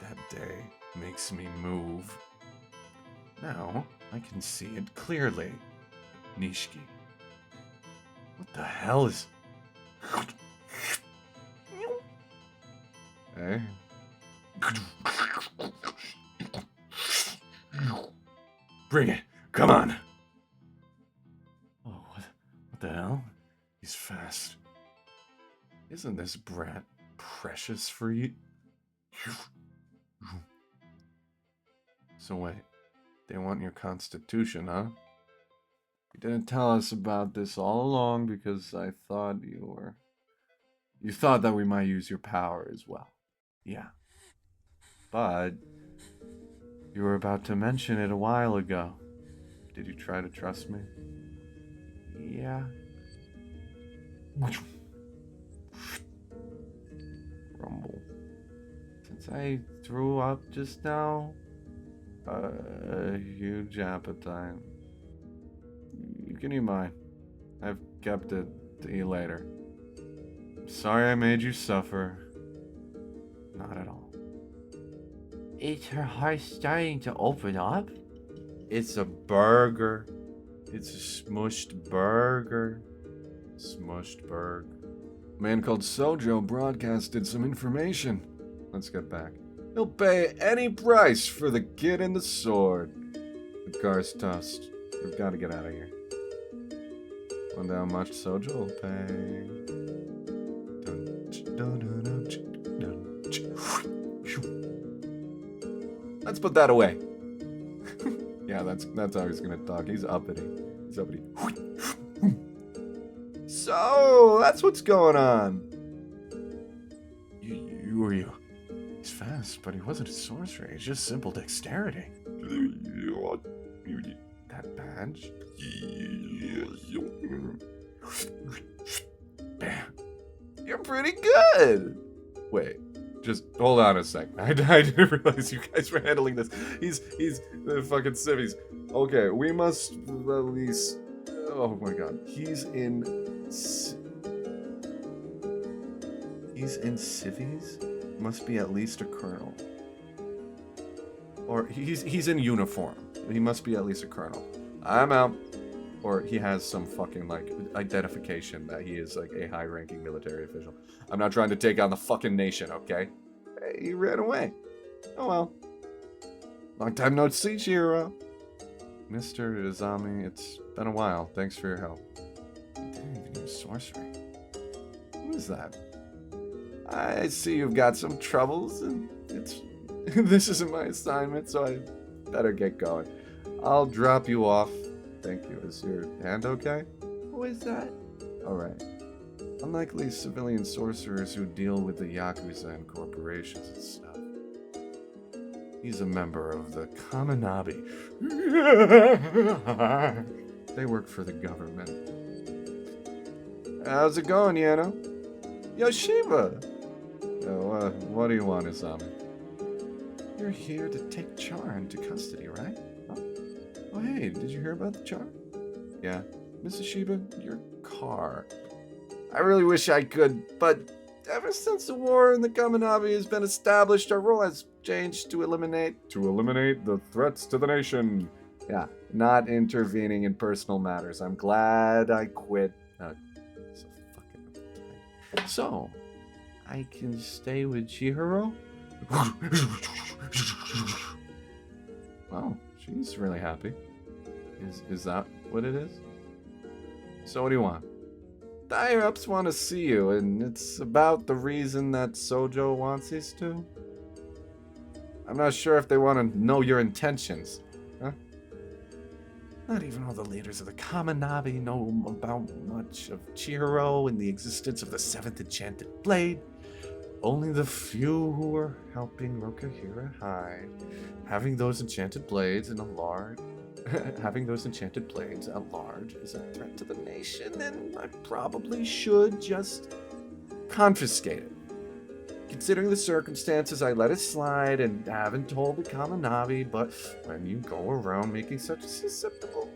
That day makes me move. Now, I can see it clearly. Nishiki. What the hell is... Hey? Bring it! Come on! Oh, what the hell? He's fast. Isn't this brat precious for you? So wait, they want your constitution, huh? You didn't tell us about this all along because I thought you thought that we might use your power as well. Yeah. But you were about to mention it a while ago. Did you try to trust me? Yeah. Rumble. Since I threw up just now, a huge appetite. You can eat mine. I've kept it to eat later. Sorry I made you suffer. Not at all. Is her heart starting to open up? It's a burger. It's a smushed burger. Smushed burger. A man called Sojo broadcasted some information. Let's get back. He'll pay any price for the kid and the sword. The car's toast. We've got to get out of here. Wonder how much Sojo will pay. Let's put that away. Yeah, that's how he's gonna talk. He's uppity. He's uppity. So that's what's going on. You. He's fast, but he wasn't a sorcerer. He's just simple dexterity. That badge? Bam. You're pretty good. Wait, just hold on a second. I didn't realize you guys were handling this. He's the fucking civvies. Okay, we must at least... Oh my god. He's in civvies? Must be at least a colonel. Or he's in uniform. He must be at least a colonel. I'm out. Or he has some fucking, like, identification that he is, like, a high-ranking military official. I'm not trying to take on the fucking nation, okay? Hey, he ran away. Oh, well. Long time no see, Shiro. Mr. Izami, it's been a while. Thanks for your help. You didn't even use sorcery. Who is that? I see you've got some troubles, and it's... This isn't my assignment, so I better get going. I'll drop you off. Thank you. Is your hand okay? Who is that? Alright. Unlikely civilian sorcerers who deal with the Yakuza and corporations and stuff. He's a member of the Kamanabi. They work for the government. How's it going, Yano? Yoshiba! What do you want, Izami? You're here to take Char into custody, right? Huh? Oh, hey, did you hear about the Char? Yeah. Mrs. Shiba, your car. I really wish I could, but ever since the war in the Kaminabi has been established, our role has changed to eliminate the threats to the nation. Yeah, not intervening in personal matters. I'm glad I quit. So fucking. So, I can stay with Chihiro? Well, she's really happy. Is that what it is? So what do you want? The higher-ups want to see you, and it's about the reason that Sojo wants us to. I'm not sure if they want to know your intentions. Huh? Not even all the leaders of the Kaminabi know about much of Chihiro and the existence of the Seventh Enchanted Blade. Only the few who are helping Rokuhira hide. Having those enchanted blades at large is a threat to the nation, and I probably should just confiscate it. Considering the circumstances, I let it slide and haven't told the Kaminabi, but when you go around making such a spectacle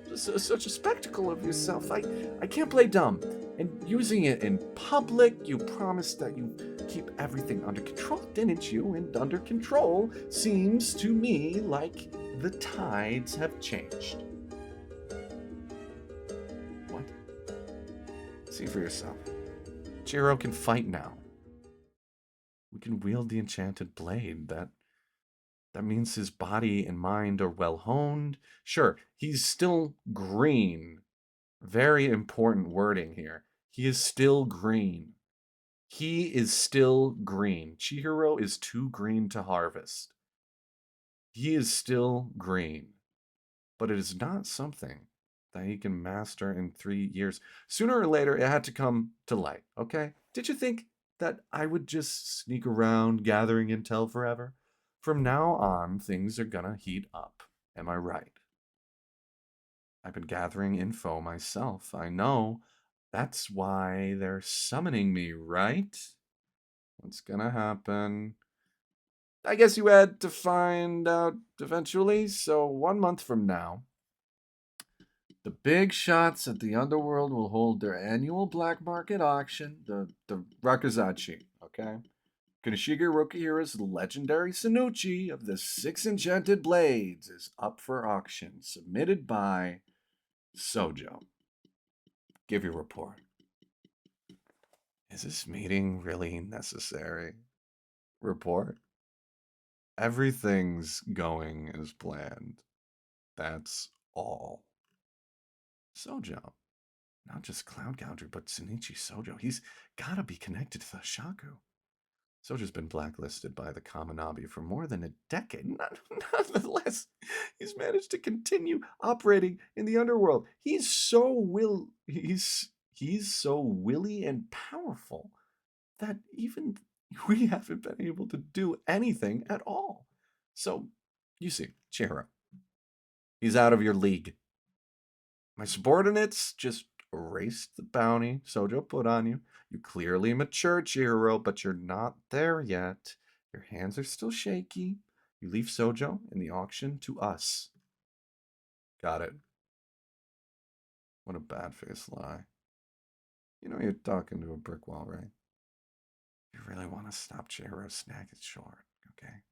of yourself, I can't play dumb. And using it in public, you promised that you keep everything under control, didn't you? And under control seems to me like the tides have changed. What? See for yourself. Chihiro can fight now. We can wield the enchanted blade. That means his body and mind are well honed. Sure, he's still green. Very important wording here. He is still green. He is still green. Chihiro is too green to harvest. He is still green. But it is not something that he can master in 3 years. Sooner or later, it had to come to light, okay? Did you think that I would just sneak around gathering intel forever? From now on, things are gonna heat up. Am I right? I've been gathering info myself. I know. That's why they're summoning me, right? What's gonna happen? I guess you had to find out eventually. So 1 month from now, the big shots at the underworld will hold their annual black market auction, the Rakuzachi, okay? Konoshige Rokuhira's legendary Sanuchi of the 6 Enchanted Blades is up for auction, submitted by Sojo. Give your report. Is this meeting really necessary? Report? Everything's going as planned. That's all. Sojo. Not just Cloud Gouger, but Shinichi Sojo. He's gotta be connected to the Shaku. Sojo's been blacklisted by the Kaminabi for more than a decade. Nonetheless, he's managed to continue operating in the underworld. He's so willy and powerful that even we haven't been able to do anything at all. So, you see, Chihiro, he's out of your league. My subordinates just erased the bounty Sojo put on you. You clearly matured, Chihiro, but you're not there yet. Your hands are still shaky. You leave Sojo and the auction to us. Got it. What a bad-faced lie. You know you're talking to a brick wall, right? You really want to stop Chihiro, snag it short, okay?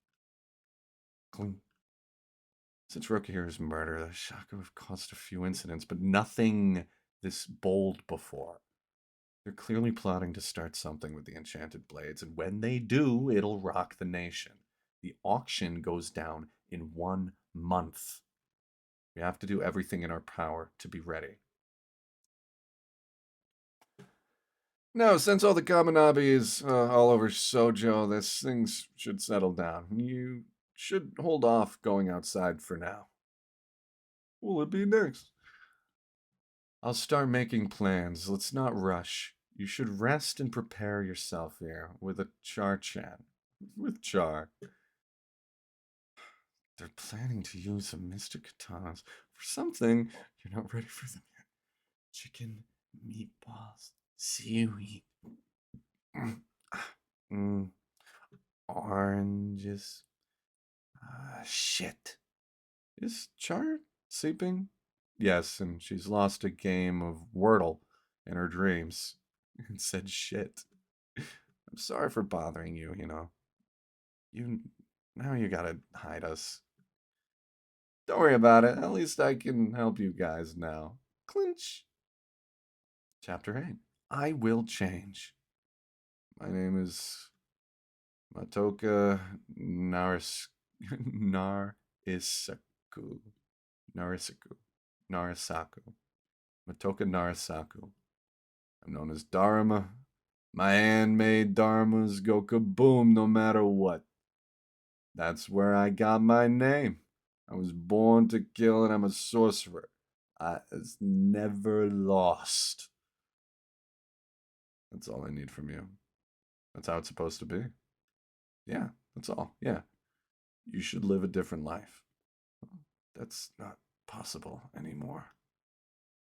Cling. Since Rokuhira's murder, the Shaku have caused a few incidents, but nothing this bold before. They're clearly plotting to start something with the Enchanted Blades, and when they do, it'll rock the nation. The auction goes down in 1 month. We have to do everything in our power to be ready. No, since all the Kaminabi is all over Sojo, this things should settle down. You should hold off going outside for now. Will it be next? I'll start making plans. Let's not rush. You should rest and prepare yourself here with a Char-chan. With Char. They're planning to use some Mr. Katanas for something. You're not ready for them yet. Chicken, meatballs, seaweed. Oranges. Shit. Is Char sleeping? Yes, and she's lost a game of Wordle in her dreams and said shit. I'm sorry for bothering you, you know. Now you gotta hide us. Don't worry about it. At least I can help you guys now. Clinch. Chapter 8. I will change. My name is Matoka Narisaku. Narisaku. Narisaku. Matoka Narisaku. I'm known as Dharma. My handmade Dharmas go kaboom no matter what. That's where I got my name. I was born to kill and I'm a sorcerer. I was never lost. That's all I need from you. That's how it's supposed to be. Yeah, that's all. Yeah. You should live a different life. That's not possible anymore.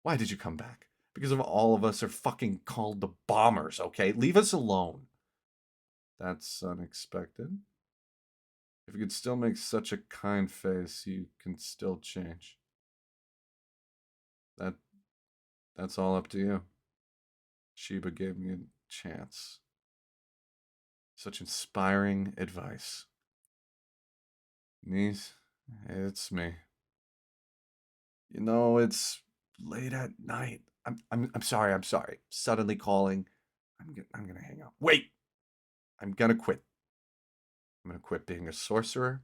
Why did you come back? Because of all of us are fucking called the bombers, okay? Leave us alone. That's unexpected. If you could still make such a kind face, you can still change. That's all up to you. Sheba gave me a chance. Such inspiring advice. Niece, it's me. You know, it's late at night. I'm sorry. Suddenly calling. I'm gonna hang up. Wait. I'm gonna quit. I'm gonna quit being a sorcerer.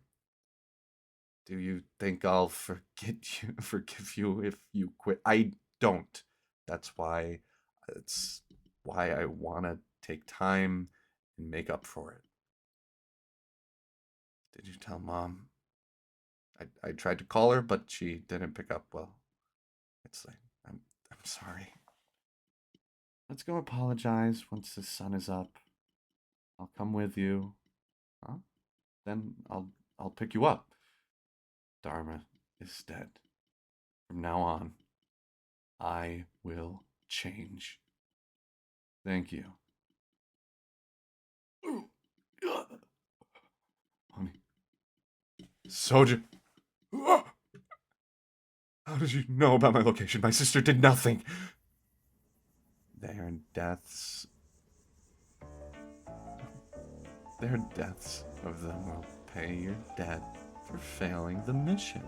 Do you think I'll forgive you if you quit? I don't. That's why it's why I want to take time and make up for it. Did you tell Mom? I tried to call her, but she didn't pick up. Well, it's like I'm sorry. Let's go apologize once the sun is up. I'll come with you. Huh? Then I'll pick you up. Dharma is dead. From now on, I will change. Thank you. Mommy. Sojo. How did you know about my location? My sister did nothing. Their deaths of them will pay your debt for failing the mission.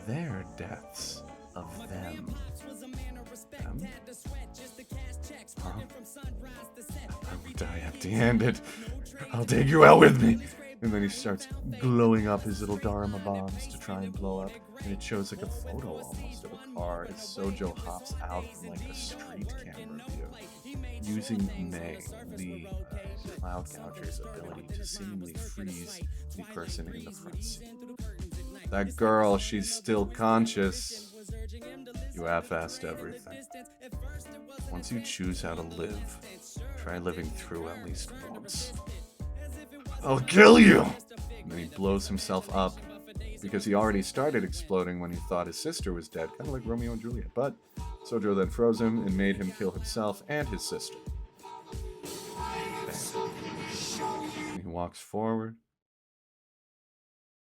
Their deaths of them. Them? Huh? I will die empty-handed. I'll take you out with me. And then he starts blowing up his little Dharma bombs to try and blow up. And it shows like a photo almost of a car as Sojo hops out from like a street camera view. Using May, the cloud gouger's ability to seemingly freeze the person in the front seat. That girl, she's still conscious. You half-assed everything. Once you choose how to live, try living through at least once. I'll kill you! And then he blows himself up because he already started exploding when he thought his sister was dead, kind of like Romeo and Juliet. But Sojo then froze him and made him kill himself and his sister. And he walks forward.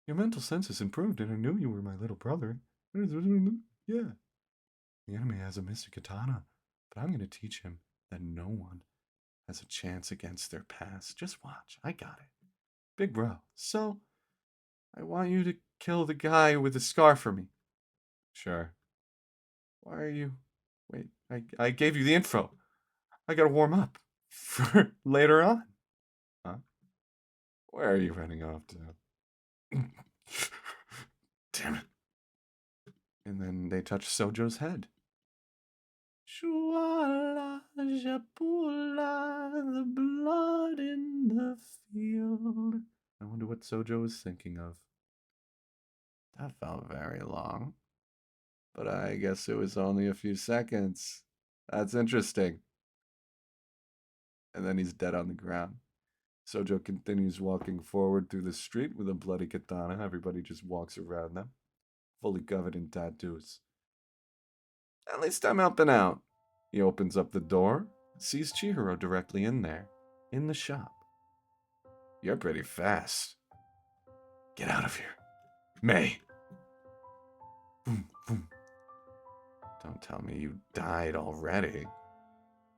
Your mental senses improved, and I knew you were my little brother. Yeah. The enemy has a mystic katana, but I'm going to teach him that no one has a chance against their past. Just watch. I got it. Big bro. So, I want you to kill the guy with the scar for me. Sure. Why are you... Wait, I gave you the info. I gotta warm up. For later on. Huh? Where are you running off to? Damn it. And then they touch Sojo's head. Shuala Japula, the blood in the field. I wonder what Sojo was thinking of. That felt very long. But I guess it was only a few seconds. That's interesting. And then he's dead on the ground. Sojo continues walking forward through the street with a bloody katana. Everybody just walks around them, fully covered in tattoos. At least I'm helping out. He opens up the door, sees Chihiro directly in there, in the shop. You're pretty fast. Get out of here. May. Boom, boom. Don't tell me you died already.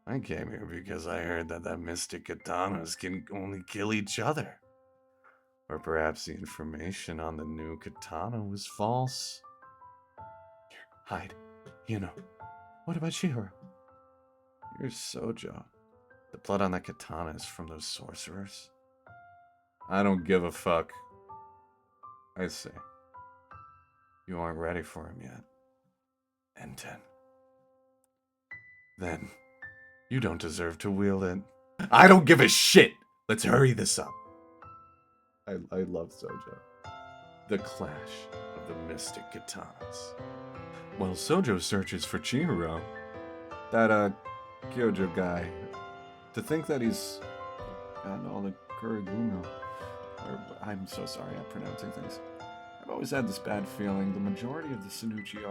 I came here because I heard that mystic katanas can only kill each other. Or perhaps the information on the new katana was false. Here, hide. What about Chihiro? You're Sojo. The blood on that katana is from those sorcerers. I don't give a fuck. I say, you aren't ready for him yet. N10. Then, you don't deserve to wield it. I don't give a shit! Let's hurry this up. I love Sojo. The clash of the mystic katanas. While Sojo searches for Chihiro, that, Kyojo guy, to think that he's gotten all the Kurigumo. I'm so sorry at pronouncing things. I've always had this bad feeling. The majority of the Sanuchi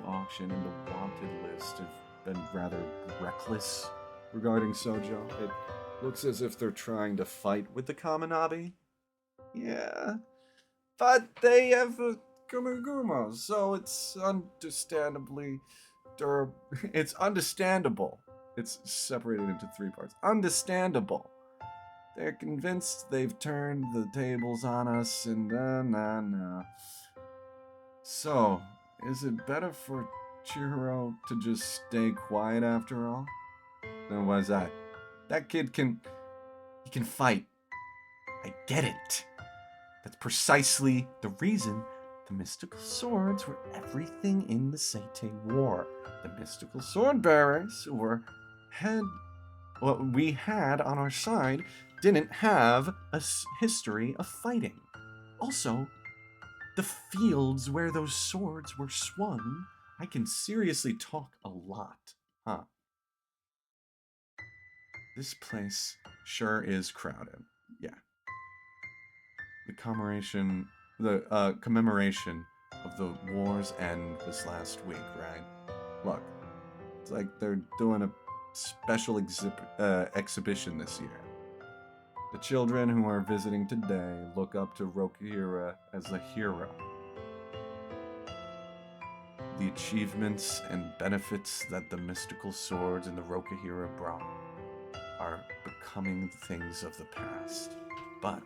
auction and the wanted list have been rather reckless regarding Sojo. It looks as if they're trying to fight with the Kaminabi. Yeah, but they have Gumo, so it's it's understandable. It's separated into 3 parts. Understandable. They're convinced they've turned the tables on us, and nah. So, is it better for Chihiro to just stay quiet after all? Then why's that? That kid he can fight. I get it. That's precisely the reason the mystical swords were everything in the Seitei War. The mystical sword bearers we had on our side didn't have a history of fighting. Also, the fields where those swords were swung, I can seriously talk a lot, huh? This place sure is crowded. Yeah. The commemoration of the war's end was last week, right? Look, it's like they're doing a special exhibition this year. The children who are visiting today look up to Rokihira as a hero. The achievements and benefits that the mystical swords and the Rokihira brought are becoming things of the past. But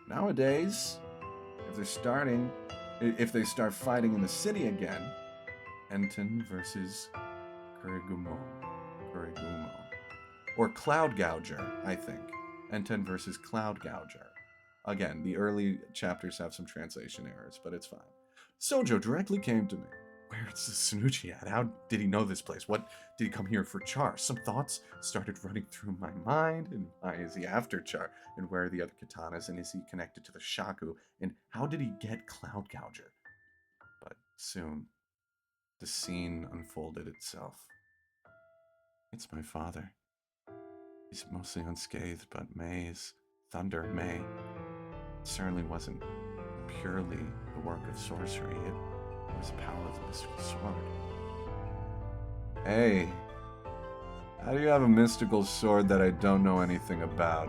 nowadays, if they start fighting in the city again, Enten versus Kurigumo. Or Cloud Gouger, I think. Enten versus Cloud Gouger. Again, the early chapters have some translation errors, but it's fine. Sojo directly came to me. Where's the Sanuchi at? How did he know this place? What did he come here for Char? Some thoughts started running through my mind. And why is he after Char? And where are the other katanas? And is he connected to the Shaku? And how did he get Cloud Gouger? But soon, the scene unfolded itself. It's my father. He's mostly unscathed, but Thunder May, it certainly wasn't purely the work of sorcery. It was the power of the mystical sword. Hey, how do you have a mystical sword that I don't know anything about?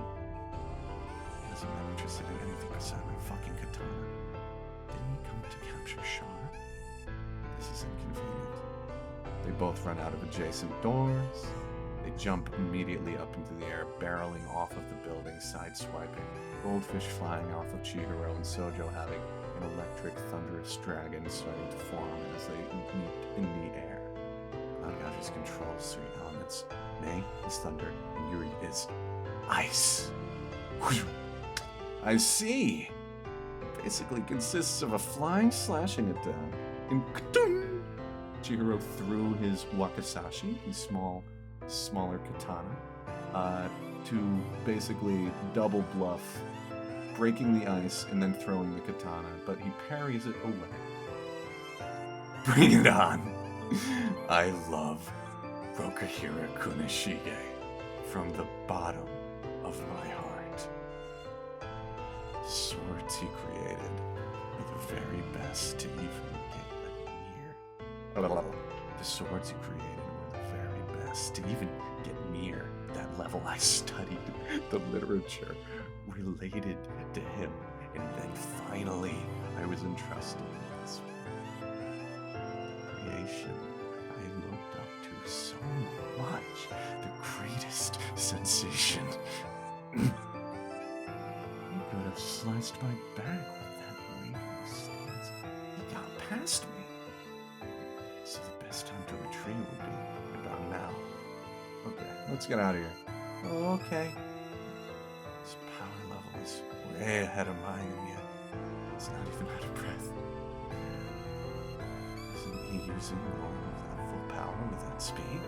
He hasn't been interested in anything beside my fucking katana. Didn't he come to capture Shar? This is inconvenient. They both run out of adjacent doors. They jump immediately up into the air, barreling off of the building, sideswiping. Goldfish flying off of Chihiro and Sojo having an electric, thunderous dragon starting to form as they meet in the air. Cloud Gouger's controls 3 elements. May is thunder, and Yuri is ice. I see. It basically consists of a flying, slashing attack. And Chihiro threw his wakizashi, his smaller katana, to basically double bluff, breaking the ice and then throwing the katana, but he parries it away. Bring it on! I love Rokihira Kunishige from the bottom of my heart. The swords he created are the very best to even get near. The swords he created to even get near that level. I studied the literature related to him, and then finally I was entrusted with this creation I looked up to so sensation. You could have sliced my back with that waving stance. He got past me. So the best time to retreat would be about now. Okay, let's get out of here. Okay. His power level is way ahead of mine, and yet he's not even out of breath. Isn't he using all of that full power with that speed?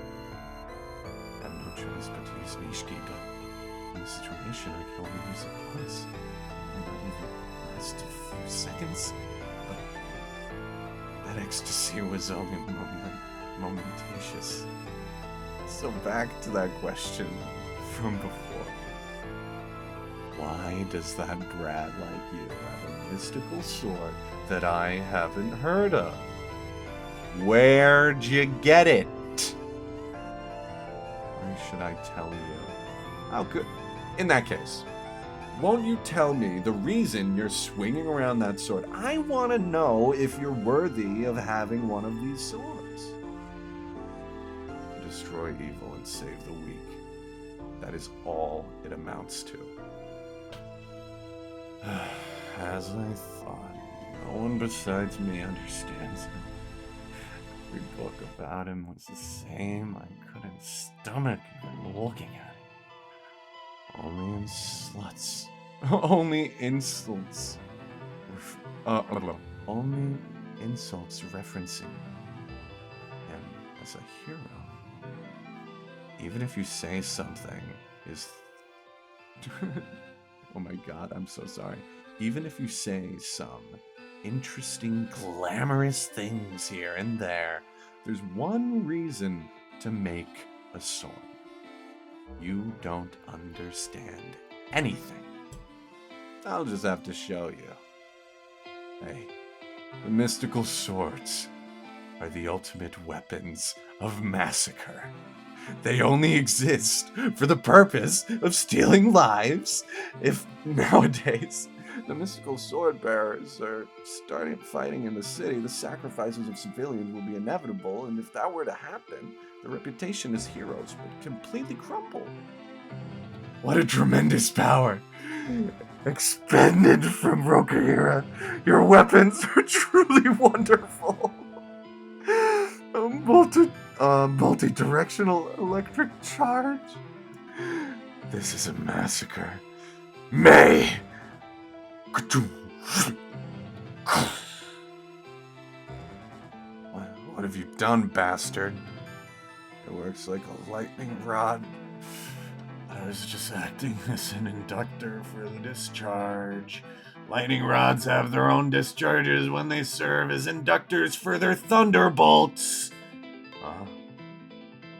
I have no choice but to use Nishiki, but in this situation I can only use it once. It might not even last a few seconds, but that ecstasy was only momentatious. So back to that question from before. Why does that brat like you have a mystical sword that I haven't heard of? Where'd you get it? Or should I tell you? Oh, good. In that case, won't you tell me the reason you're swinging around that sword? I want to know if you're worthy of having one of these swords. To destroy evil and save the weak. That is all it amounts to. As I thought, no one besides me understands him. Every book about him was the same. I couldn't stomach even looking at it. Only in sluts. Only insults. Only insults referencing him as a hero. Even if you say something is... Oh my god, I'm so sorry. Even if you say some interesting, glamorous things here and there, there's one reason to make a sword. You don't understand anything. I'll just have to show you. Hey, the mystical swords are the ultimate weapons of massacre. They only exist for the purpose of stealing lives. If nowadays the mystical sword bearers are starting fighting in the city, the sacrifices of civilians will be inevitable, and if that were to happen, their reputation as heroes would completely crumble. What a tremendous power! Expended from Rokahira, your weapons are truly wonderful. A multi-directional electric charge. This is a massacre. May! What have you done, bastard? It works like a lightning rod. I was just acting as an inductor for the discharge. Lightning rods have their own discharges when they serve as inductors for their thunderbolts.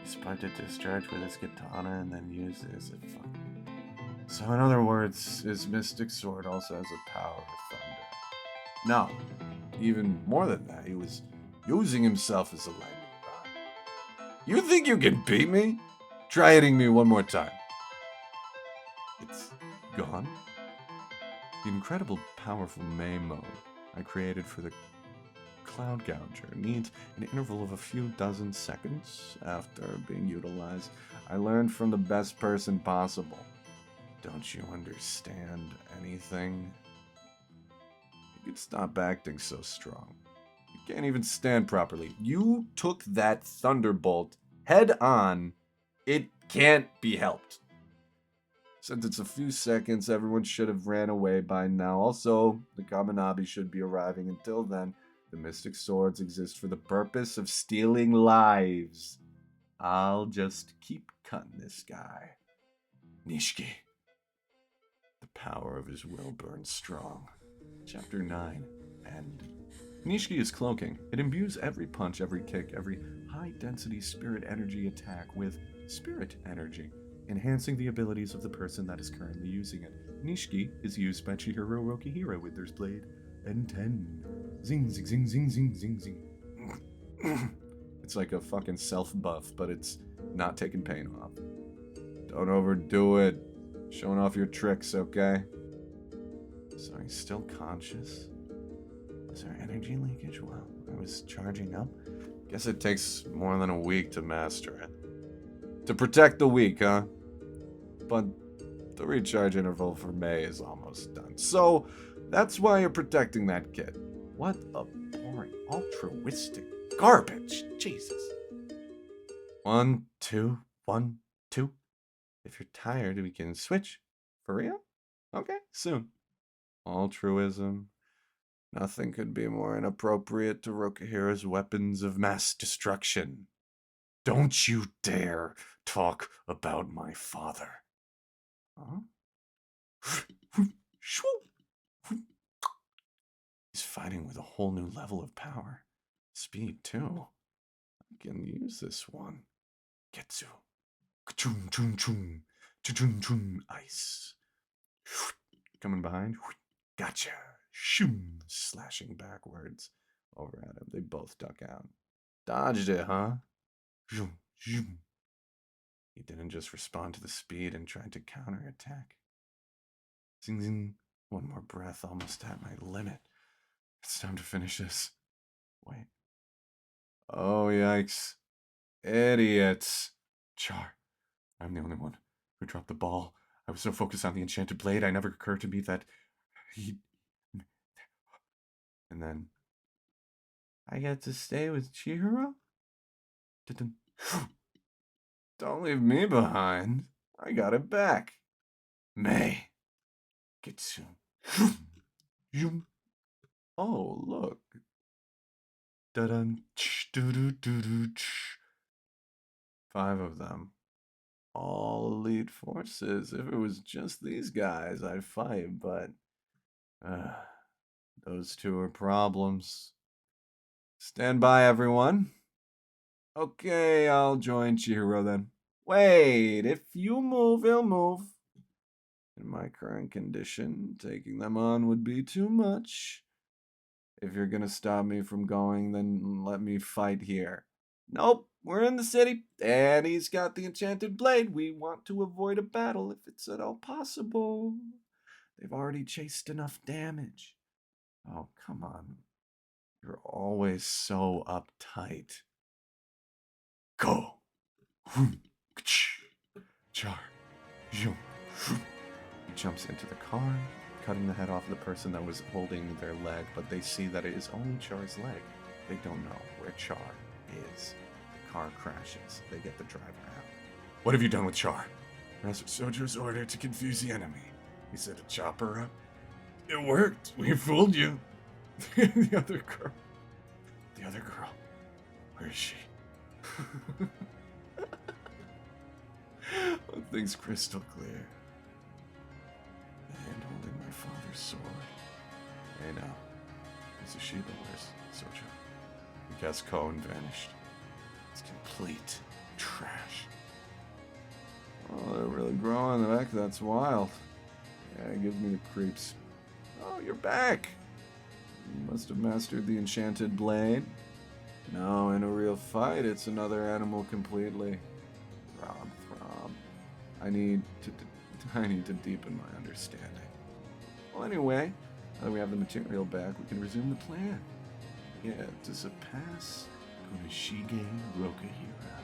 He sparked a discharge with his katana and then used it as a fucking... So in other words, his mystic sword also has the power of thunder. No, even more than that, he was using himself as a lightning rod. You think you can beat me? Try hitting me one more time. It's gone. The incredible, powerful May mode I created for the Cloud Gouger needs an interval of a few dozen seconds after being utilized. I learned from the best person possible. Don't you understand anything? You could stop acting so strong. You can't even stand properly. You took that thunderbolt head on. It can't be helped. Since it's a few seconds, everyone should have ran away by now. Also, the Kaminabi should be arriving. Until then, the mystic swords exist for the purpose of stealing lives. I'll just keep cutting this guy. Nishiki. The power of his will burns strong. Chapter 9. End. Nishiki is cloaking. It imbues every punch, every kick, every high-density spirit energy attack with spirit energy, enhancing the abilities of the person that is currently using it. Nishiki is used by Chihiro Rokihira with their blade N10. Zing, zing, zing, zing, zing, zing, zing. It's like a fucking self-buff, but it's not taking pain off. Don't overdo it. Showing off your tricks, okay? So he's still conscious? Was there energy leakage while I was charging up? Guess it takes more than a week to master it. To protect the weak, huh? but the recharge interval for May is almost done. So that's why you're protecting that kid. What a boring, altruistic garbage. Jesus. 1, 2, 1, 2. If you're tired, we can switch. For real? Okay, soon. Altruism. Nothing could be more inappropriate to Rokahira's weapons of mass destruction. Don't you dare talk about my father. Huh? He's fighting with a whole new level of power. Speed, too. I can use this one. Getsu. Ka-chum, chum, chum. Chum, chum, ice. Coming behind. Gotcha. Shoom. Slashing backwards over at him. They both duck out. Dodged it, huh? Zoom, zoom. He didn't just respond to the speed and tried to counterattack. Zing, zing. One more breath, almost at my limit. It's time to finish this. Wait. Oh, yikes. Idiots. Char, I'm the only one who dropped the ball. I was so focused on the enchanted blade, I never occurred to me that he... And then... I get to stay with Chihiro? Don't leave me behind. I got it back. May. Get soon. Oh, look. Da-dun. 5 of them. All elite forces. If it was just these guys, I'd fight, but... those 2 are problems. Stand by, everyone. Okay, I'll join Chihiro then. Wait, if you move, he'll move. In my current condition, taking them on would be too much. If you're gonna stop me from going, then let me fight here. Nope, we're in the city, and he's got the enchanted blade. We want to avoid a battle if it's at all possible. They've already chased enough damage. Oh, come on. You're always so uptight. Go! Char. He jumps into the car, cutting the head off the person that was holding their leg, but they see that it is only Char's leg. They don't know where Char is. The car crashes. They get the driver out. What have you done with Char? Master Sojo's order to confuse the enemy. He said to chop her up. It worked. We fooled you. The other girl. Where is she? One thing's crystal clear. The hand holding my father's sword. Hey now. Misushiba, where's Sojo? The Gasco and vanished. It's complete trash. Oh, they're really growing the back. That's wild. Yeah, it gives me the creeps. Oh, you're back. You must have mastered the enchanted blade. No, in a real fight, it's another animal completely. Throb. I need to deepen my understanding. Well, anyway, now that we have the material back, we can resume the plan. Yeah, to surpass Kunishige Rokahira.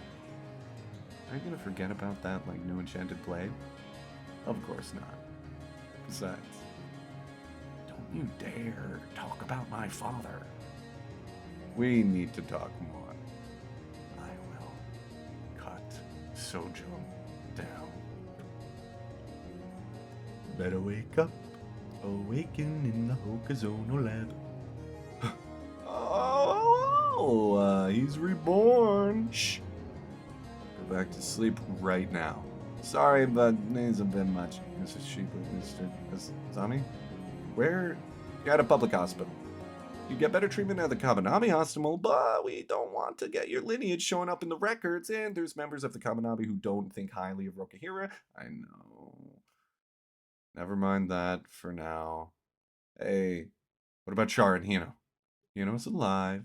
Are you gonna forget about that, like, new enchanted blade? Of course not. Besides, don't you dare talk about my father. We need to talk more. I will cut Sojo down. Better wake up, awaken in the HOKOZONO lab. He's reborn. Shh. Go back to sleep right now. Sorry, but these have been much. Mrs. Sheep, Mr. Zami? Where? You're at a public hospital. You get better treatment at the Kabanami Hospital, but we don't want to get your lineage showing up in the records, and there's members of the Kabanami who don't think highly of Rokahira. I know. Never mind that for now. Hey, what about Char and Hino? Hino's alive.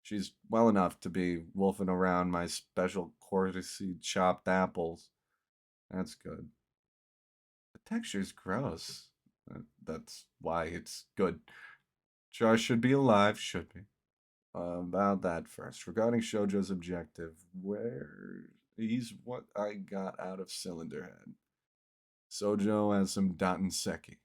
She's well enough to be wolfing around my special courtesy chopped apples. That's good. The texture's gross. That's why it's good. Char should be alive, should be. About that first. Regarding Shoujo's objective, he's what I got out of Cylinder Head. Sojo has some Danseki.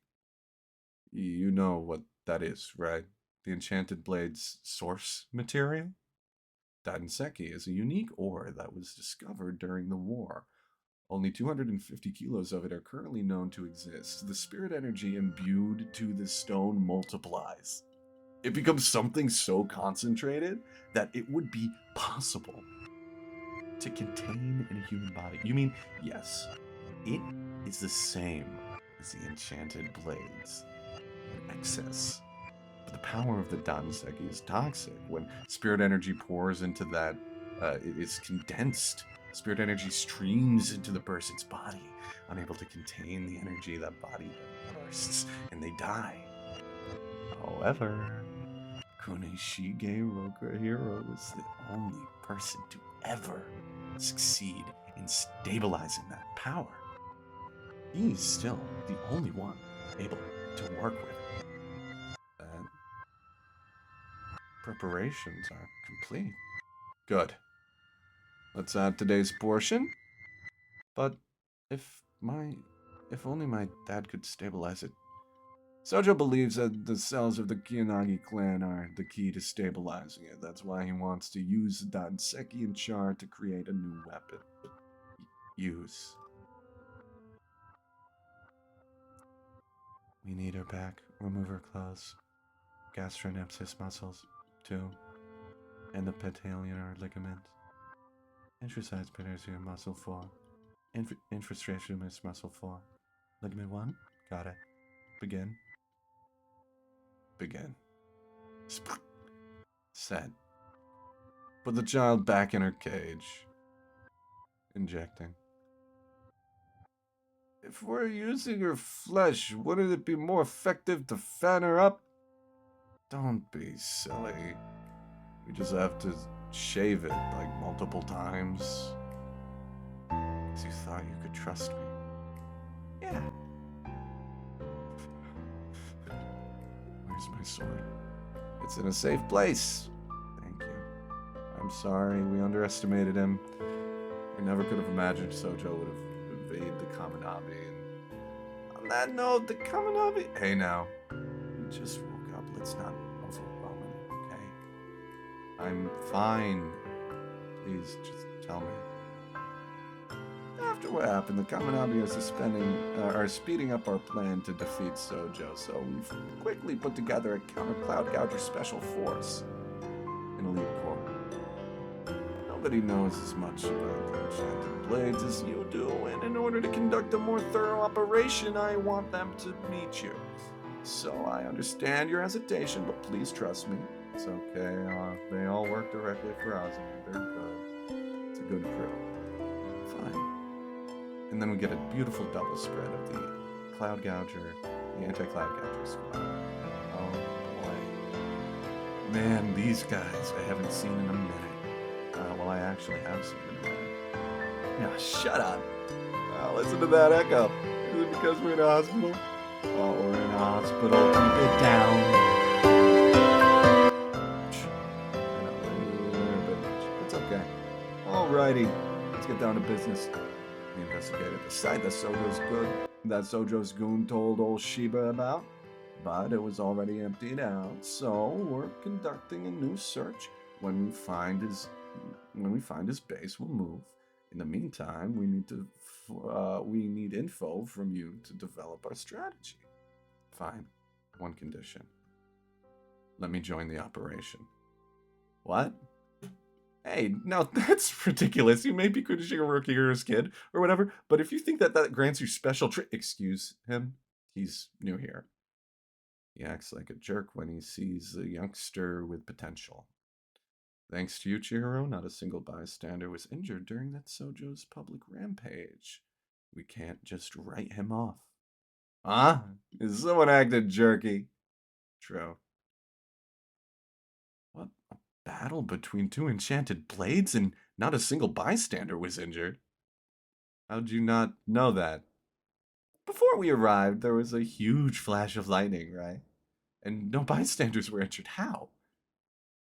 You know what that is, right? The Enchanted Blade's source material? Danseki is a unique ore that was discovered during the war. Only 250 kilos of it are currently known to exist. The spirit energy imbued to the stone multiplies. It becomes something so concentrated that it would be possible to contain in a human body. You mean, yes, it is the same as the enchanted blades in excess. But the power of the Danseki is toxic. When spirit energy pours into that, it is condensed. Spirit energy streams into the person's body, unable to contain the energy. That body bursts and they die. However, Kunishige Rokuhiro was the only person to ever succeed in stabilizing that power. He's still the only one able to work with it. And preparations are complete. Good. Let's add today's portion. But if only my dad could stabilize it. Sojo believes that the cells of the Kiyanagi clan are the key to stabilizing it. That's why he wants to use the Danseki and Char to create a new weapon. Use. We need her back. Remove her clothes. Gastronepsis muscles, too. And the patellar ligament. Intrasides petersio muscle 4. Infrastrationis muscle 4. Ligament 1? Got it. Begin. Begin. Set. Put the child back in her cage. Injecting. If we're using her flesh, wouldn't it be more effective to fan her up? Don't be silly. We just have to shave it like multiple times. Because you thought you could trust me. Yeah. Where's my sword? It's in a safe place. Thank you. I'm sorry, we underestimated him. We never could have imagined Sojo would have evaded the Kaminabi. And on that note, the Kaminabi... Hey now. We just woke up. Let's not overwhelm him, okay? I'm fine. Please, just tell me. After what happened, the Kaminabi are speeding up our plan to defeat Sojo, so we've quickly put together a counter Cloud Gouger special force in Elite Corps. Nobody knows as much about the Enchanted Blades as you do, and in order to conduct a more thorough operation, I want them to meet you. So I understand your hesitation, but please trust me. It's okay. They all work directly for us, and they're good. It's a good crew. Fine. And then we get a beautiful double spread of the Cloud Gouger, the anti-Cloud Gouger squad. Oh boy. Man, these guys I haven't seen in a minute. Well, I actually have seen them in a minute. Now, shut up. Listen to that echo. Is it because we're in a hospital? Oh, we're in a hospital. Keep it down. I know, we're a bit much. It's okay. Alrighty. Let's get down to business. We investigated the site that Sojo's goon told old Shiba about, but it was already emptied out, so we're conducting a new search. When we find his base, we'll move. In the meantime, we need info from you to develop our strategy. Fine. One condition. Let me join the operation. What? Hey, now that's ridiculous. You may be Kunishige Rokuhiro's kid or whatever, but if you think that grants you special excuse him, he's new here. He acts like a jerk when he sees a youngster with potential. Thanks to you, Chihiro, not a single bystander was injured during that Sojo's public rampage. We can't just write him off. Huh? Is someone acting jerky? True. What? A battle between two enchanted blades and not a single bystander was injured? How'd you not know that? Before we arrived, there was a huge flash of lightning, right? And no bystanders were injured. How?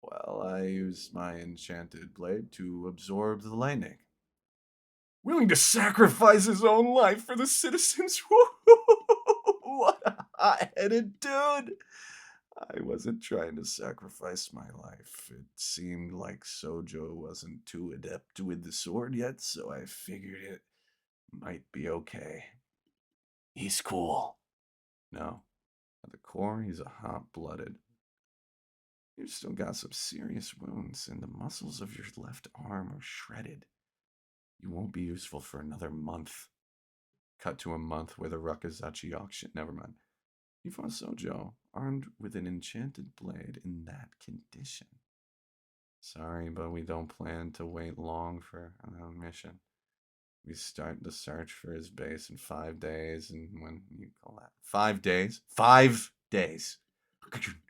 Well, I used my enchanted blade to absorb the lightning. willing to sacrifice his own life for the citizens. What a hot-headed dude! I wasn't trying to sacrifice my life. It seemed like Sojo wasn't too adept with the sword yet, so I figured it might be okay. He's cool. No, at the core, he's a hot-blooded. You've still got some serious wounds, and the muscles of your left arm are shredded. You won't be useful for another month. Cut to a month where the Rakuzachi auction. Never mind. You fought Sojo, armed with an enchanted blade in that condition. Sorry, but we don't plan to wait long for our mission. We start the search for his base in 5 days, and when you call that 5 days? 5 days! I've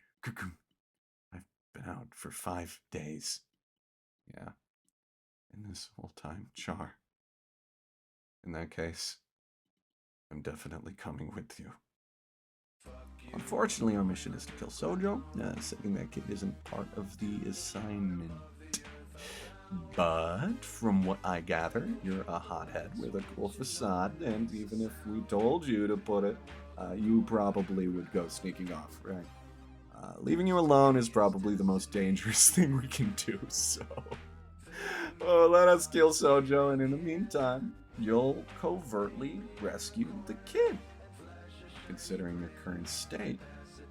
been out for 5 days. Yeah. And this whole time, Char. In that case, I'm definitely coming with you. Unfortunately, our mission is to kill Sojo. Saving that kid isn't part of the assignment. But, from what I gather, you're a hothead with a cool facade, and even if we told you to put it, you probably would go sneaking off, right? Leaving you alone is probably the most dangerous thing we can do, so... let us kill Sojo, and in the meantime, you'll covertly rescue the kid. Considering your current state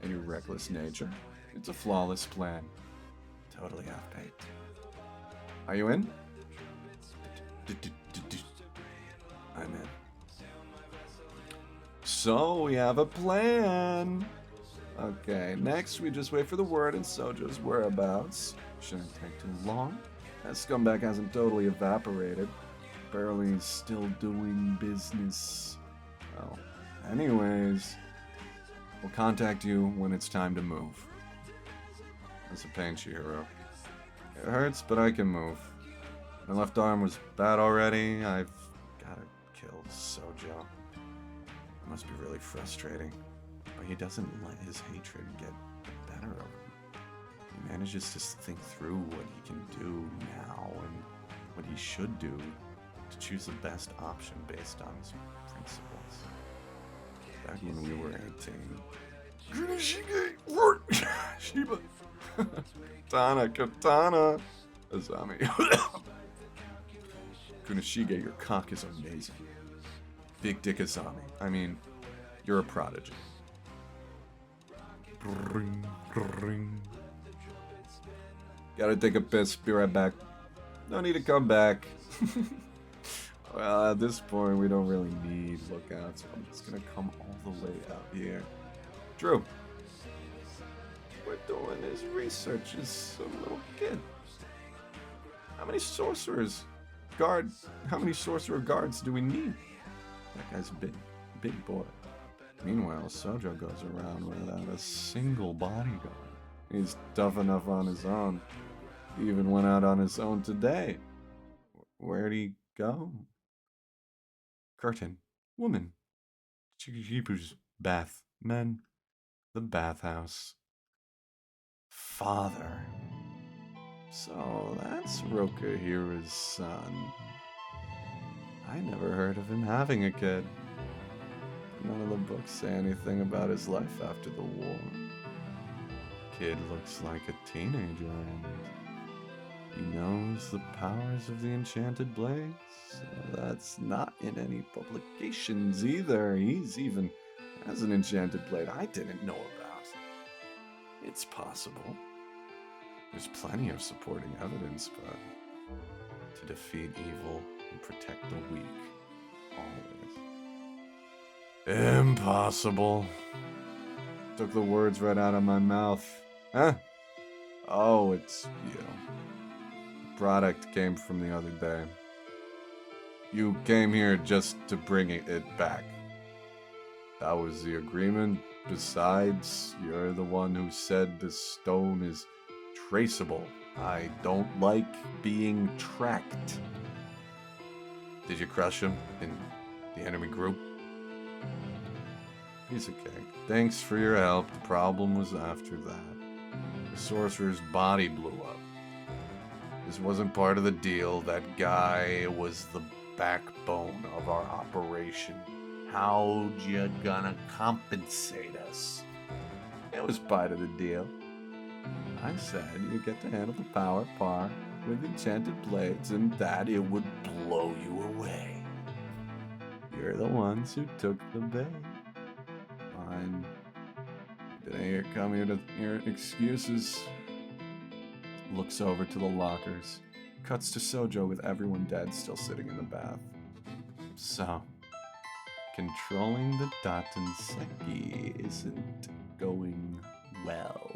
and your reckless nature, it's a flawless plan. Totally half-baked. Are you in? I'm in. So, we have a plan. Okay, next we just wait for the word and Sojo's whereabouts. Shouldn't take too long. That scumbag hasn't totally evaporated. Barely still doing business. Well, anyways, we'll contact you when it's time to move. That's a pain, Chihiro. It hurts, but I can move. My left arm was bad already. I've gotta kill Sojo. It must be really frustrating. But he doesn't let his hatred get the better of him. He manages to think through what he can do now and what he should do to choose the best option based on his principles. Back when we were 18. Shiba. Katana. Azami. Kunishige, your cock is amazing. Big Dick Azami. I mean, you're a prodigy. Bring, bring. Gotta take a piss. Be right back. No need to come back. Well, at this point, we don't really need lookouts. So I'm just gonna come all the way out here. Drew. We're doing his research as a little kid. How many sorcerer guards do we need? That guy's a big boy. Meanwhile, Sojo goes around without a single bodyguard. He's tough enough on his own. He even went out on his own today. Where'd he go? Curtain. Woman. Chikichipu's bath. Men. The bathhouse. Father. So that's Rokahira's son. I never heard of him having a kid. None of the books say anything about his life after the war. Kid looks like a teenager and he knows the powers of the enchanted blades. That's not in any publications either. He's even has an enchanted blade I didn't know about. It's possible. There's plenty of supporting evidence, but to defeat evil and protect the weak, always. Impossible. Took the words right out of my mouth. Huh? Oh, it's you. The product came from the other day. You came here just to bring it back. That was the agreement. Besides, you're the one who said the stone is traceable. I don't like being tracked. Did you crush him in the enemy group? Piece of cake. Thanks for your help. The problem was after that. The sorcerer's body blew up. This wasn't part of the deal. That guy was the backbone of our operation. How you gonna compensate us? It was part of the deal. I said you get to handle the power par with enchanted blades and that it would blow you away. You're the ones who took the bait. Fine. Did I hear come here to hear excuses? Looks over to the lockers. Cuts to Sojo with everyone dead still sitting in the bath. So, controlling the Datenseki isn't going well.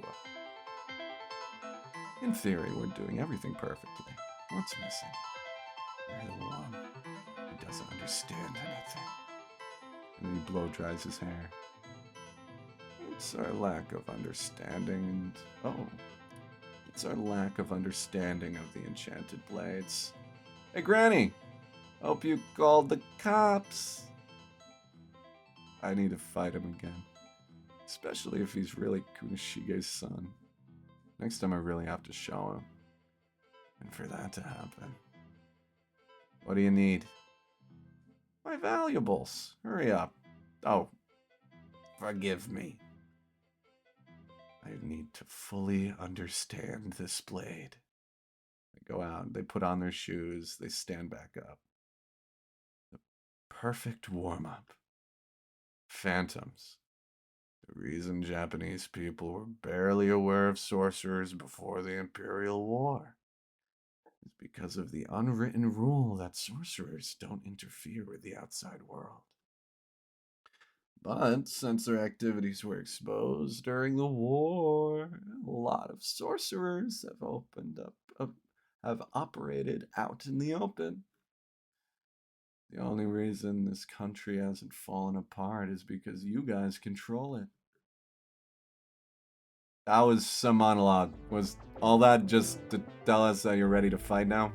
In theory, we're doing everything perfectly. What's missing? You're the one who doesn't understand anything. And then he blow dries his hair. It's our lack of understanding it's our lack of understanding of the enchanted blades. Hey, Granny! Hope you called the cops! I need to fight him again. Especially if he's really Kunishige's son. Next time I really have to show him. And for that to happen... What do you need? My valuables. Hurry up. Oh. Forgive me. I need to fully understand this blade. They go out, they put on their shoes, they stand back up. The perfect warm-up. Phantoms. The reason Japanese people were barely aware of sorcerers before the Imperial War is because of the unwritten rule that sorcerers don't interfere with the outside world. But since their activities were exposed during the war, a lot of sorcerers have operated out in the open. The only reason this country hasn't fallen apart is because you guys control it. That was some monologue. Was all that just to tell us that you're ready to fight now?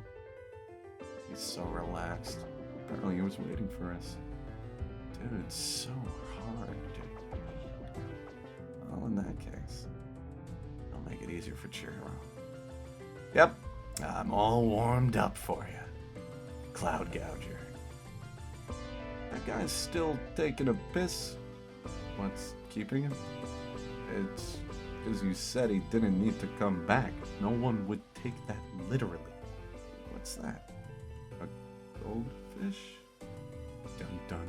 He's so relaxed. Apparently he was waiting for us. Dude, it's so hard, dude. Well, in that case, I'll make it easier for Chiro. Yep, I'm all warmed up for you. Cloud Gouger. That guy's still taking a piss. What's keeping him? It's because you said he didn't need to come back. No one would take that literally. What's that? A goldfish? Dun dun.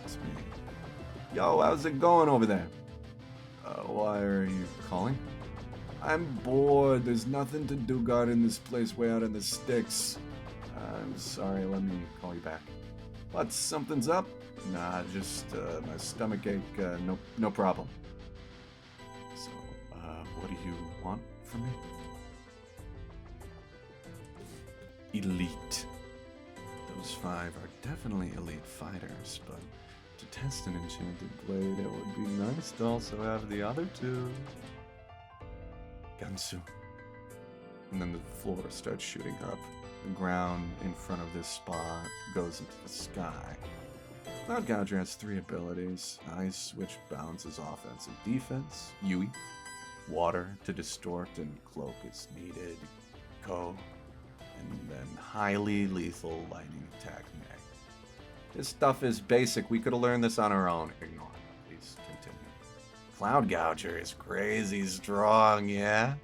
It's me. Yo, how's it going over there? Why are you calling? I'm bored. There's nothing to do guarding this place way out in the sticks. I'm sorry, let me call you back. What, something's up? Nah, just my stomach ache, no problem. So, what do you want from me? Elite. Those 5 are definitely elite fighters, but to test an enchanted blade, it would be nice to also have the other 2. Gansu. And then the floor starts shooting up. The ground in front of this spot goes into the sky. Cloud Gouger has 3 abilities. Ice, which balances offense and defense. Yui. Water to distort and cloak is needed. Ko. And then highly lethal lightning attack Meg. This stuff is basic. We could have learned this on our own. Ignore it. Please continue. Cloud Gouger is crazy strong, yeah?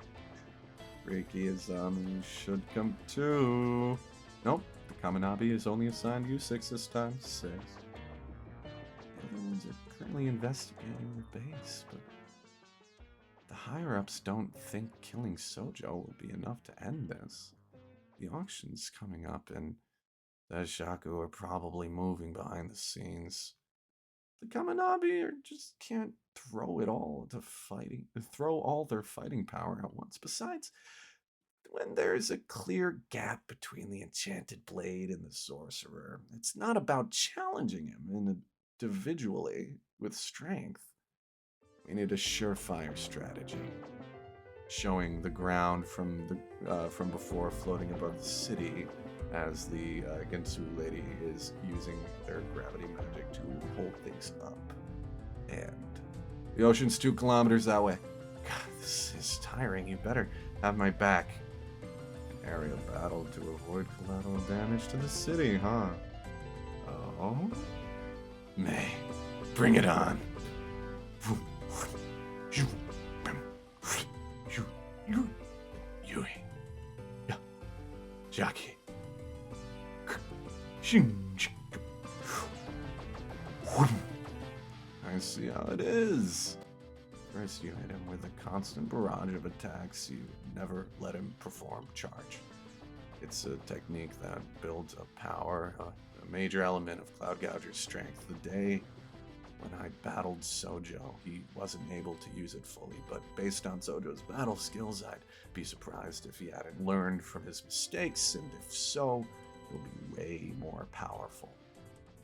Reiki Izami should come too. Nope, the Kaminabi is only assigned you 6 this time. 6. The other ones are currently investigating the base, but the higher-ups don't think killing Sojo will be enough to end this. The auction's coming up, and the Shaku are probably moving behind the scenes. The Kaminabi just can't throw all their fighting power at once. Besides, when there's a clear gap between the enchanted blade and the sorcerer, it's not about challenging him individually with strength. We need a surefire strategy, showing the ground from before floating above the city, as the Gensu lady is using their gravity magic to hold things up. And the ocean's 2 kilometers that way. God, this is tiring. You better have my back. area battle to avoid collateral damage to the city, huh? Oh? May, bring it on. Yui. Jackie. I see how it is. First, you hit him with a constant barrage of attacks. You never let him perform charge. It's a technique that builds up power, a major element of Cloud Gouger's strength. The day when I battled Sojo, he wasn't able to use it fully, but based on Sojo's battle skills, I'd be surprised if he hadn't learned from his mistakes, and if so, he'll be way more powerful.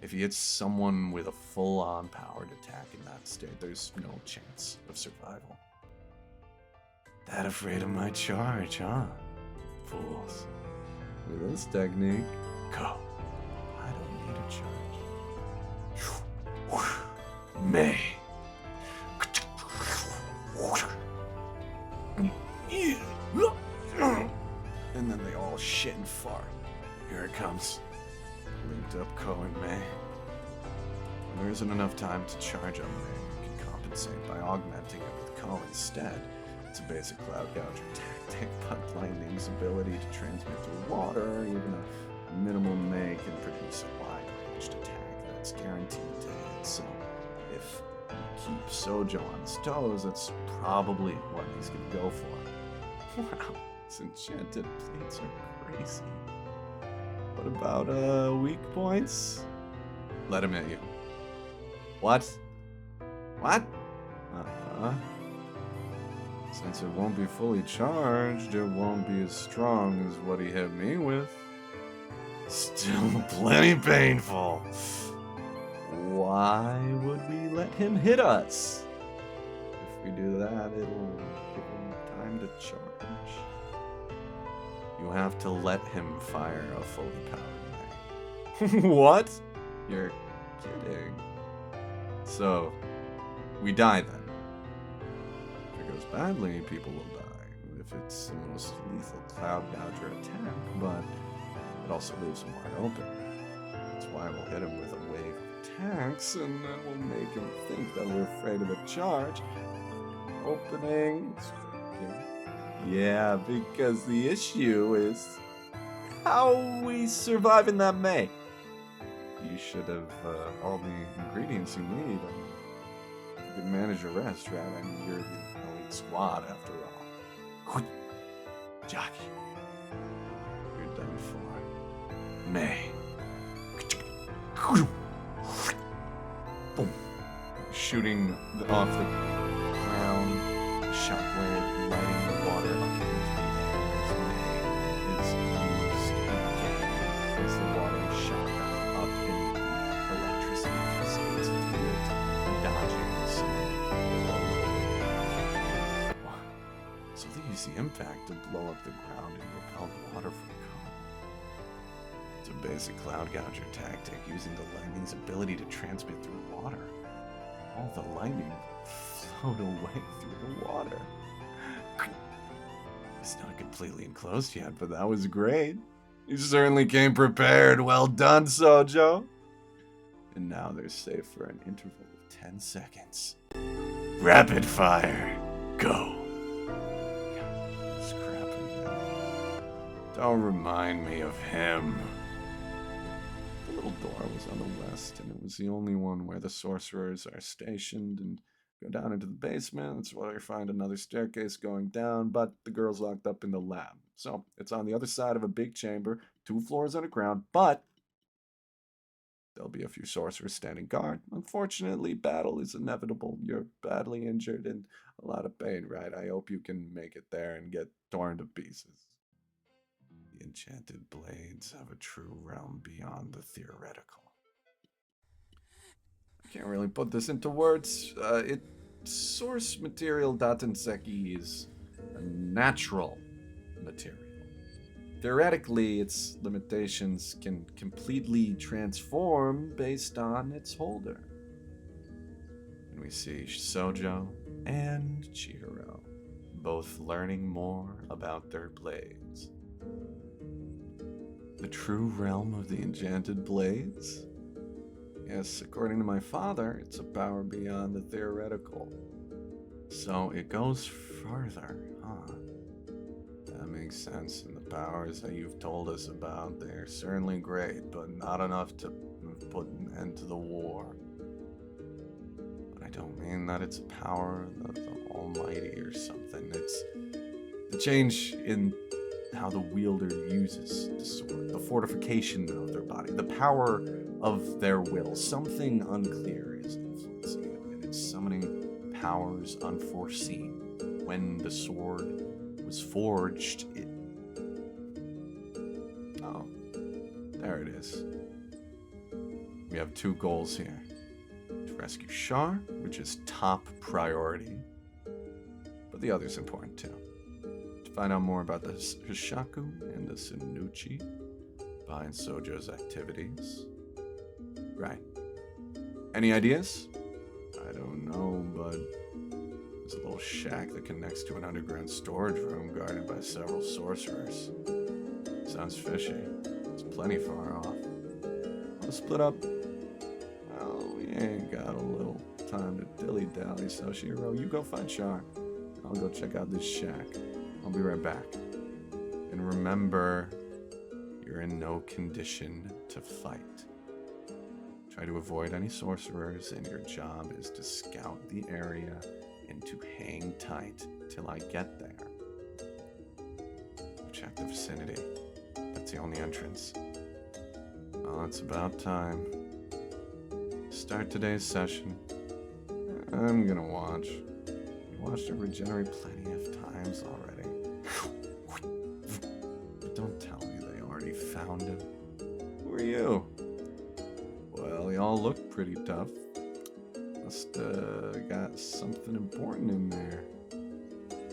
If he hits someone with a full-on powered attack in that state, there's no chance of survival. That afraid of my charge, huh? Fools. With this technique, go. I don't need a charge. May. And then they all shit and fart. Here it comes. Linked up Ko and May. When there isn't enough time to charge up May, you can compensate by augmenting it with Ko instead. It's a basic Cloud Gouger tactic, but Lightning's ability to transmit through water, even a minimal May, can produce a wide-ranged attack that's guaranteed to hit. So, if you keep Sojo on his toes, that's probably what he's gonna go for. Wow, these enchanted plates are crazy. What about, weak points? Let him hit you. What? What? Since it won't be fully charged, it won't be as strong as what he hit me with. Still plenty painful. Why would we let him hit us? If we do that, it'll give him time to charge. You have to let him fire a fully powered May. What? You're kidding. So, we die then. If it goes badly, people will die. If it's the most lethal Cloud Gouger attack, but it also leaves him wide open. That's why we'll hit him with a wave of attacks, and then we'll make him think that we're afraid of a charge. Opening. Yeah, because the issue is how we survive in that May. You should have all the ingredients you need. You can manage the rest, right? I mean, you're the elite squad after all. Jockey, you're done for. May. Boom. Shooting off the ground, shockwave lighting the water up into the air as May is used again as the water is shot back up in the electricity cascades through it, dodging some of the so they use the impact to blow up the ground and repel the water from Ko. It's a basic Cloud Gouger tactic using the lightning's ability to transmit through water. All the lightning float away through the water. It's not completely enclosed yet, but that was great. You certainly came prepared. Well done, Sojo. And now they're safe for an interval of 10 seconds. Rapid fire. Go. This crap again. Don't remind me of him. The little door was on the west, and it was the only one where the sorcerers are stationed, and go down into the basement. That's where you find another staircase going down, but the girl's locked up in the lab. So it's on the other side of a big chamber, 2 floors underground, but there'll be a few sorcerers standing guard. Unfortunately, battle is inevitable. You're badly injured and a lot of pain, right? I hope you can make it there and get torn to pieces. The enchanted blades have a true realm beyond the theoretical. Can't really put this into words. Source material Datenseki is a natural material. Theoretically, its limitations can completely transform based on its holder. And we see Sojo and Chihiro both learning more about their blades. The true realm of the enchanted blades? Yes, according to my father, it's a power beyond the theoretical. So it goes further, huh? That makes sense, and the powers that you've told us about, they're certainly great, but not enough to put an end to the war. But I don't mean that it's a power of the Almighty or something. It's the change in how the wielder uses the sword, the fortification of their body, the power of their will. Something unclear is influencing it, and it's summoning powers unforeseen. When the sword was forged, it... Oh, there it is. We have 2 goals here. To rescue Shar, which is top priority, but the other's important too. Find out more about the Hishaku and the Sunuchi behind Sojo's activities. Right. Any ideas? I don't know, but there's a little shack that connects to an underground storage room guarded by several sorcerers. Sounds fishy. It's plenty far off. I'll split up. Well, we ain't got a little time to dilly-dally, so Shiro, you go find Shar. I'll go check out this shack. I'll be right back. And remember, you're in no condition to fight. Try to avoid any sorcerers, and your job is to scout the area and to hang tight till I get there. Check the vicinity. That's the only entrance. Well, it's about time. Start today's session. I'm gonna watch. You watched her regenerate plenty of times already. But don't tell me they already found him. Who are you? Well, y'all look pretty tough. Must got something important in there.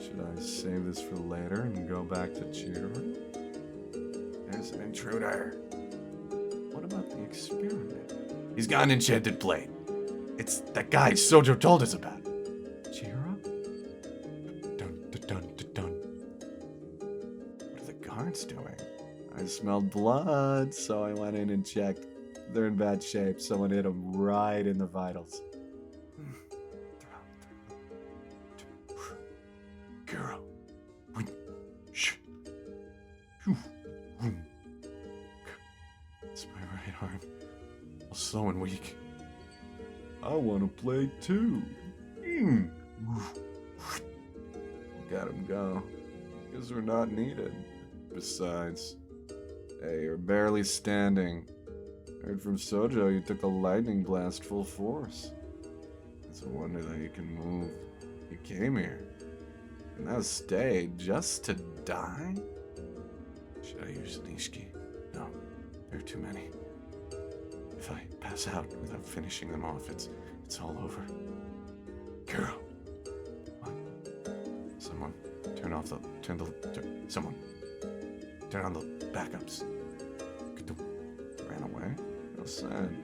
Should I save this for later and go back to Chiro? There's an intruder. What about the experiment? He's got an enchanted blade. It's that guy Sojo told us about. Chiro? Dun, dun, dun, dun, dun. What are the guards doing? I smelled blood, so I went in and checked. They're in bad shape. Someone hit them right in the vitals. Girl. It's my right arm. All slow and weak. I want to play too. Got him go. Because we're not needed. Besides, hey, you're barely standing. Heard from Sojo you took a lightning blast full force. It's a wonder that you can move. You came here. And now stay just to die? Should I use Nishiki? No, there are too many. If I pass out without finishing them off, it's all over. Girl. What? Someone turn on the backups. Ran away? How sad.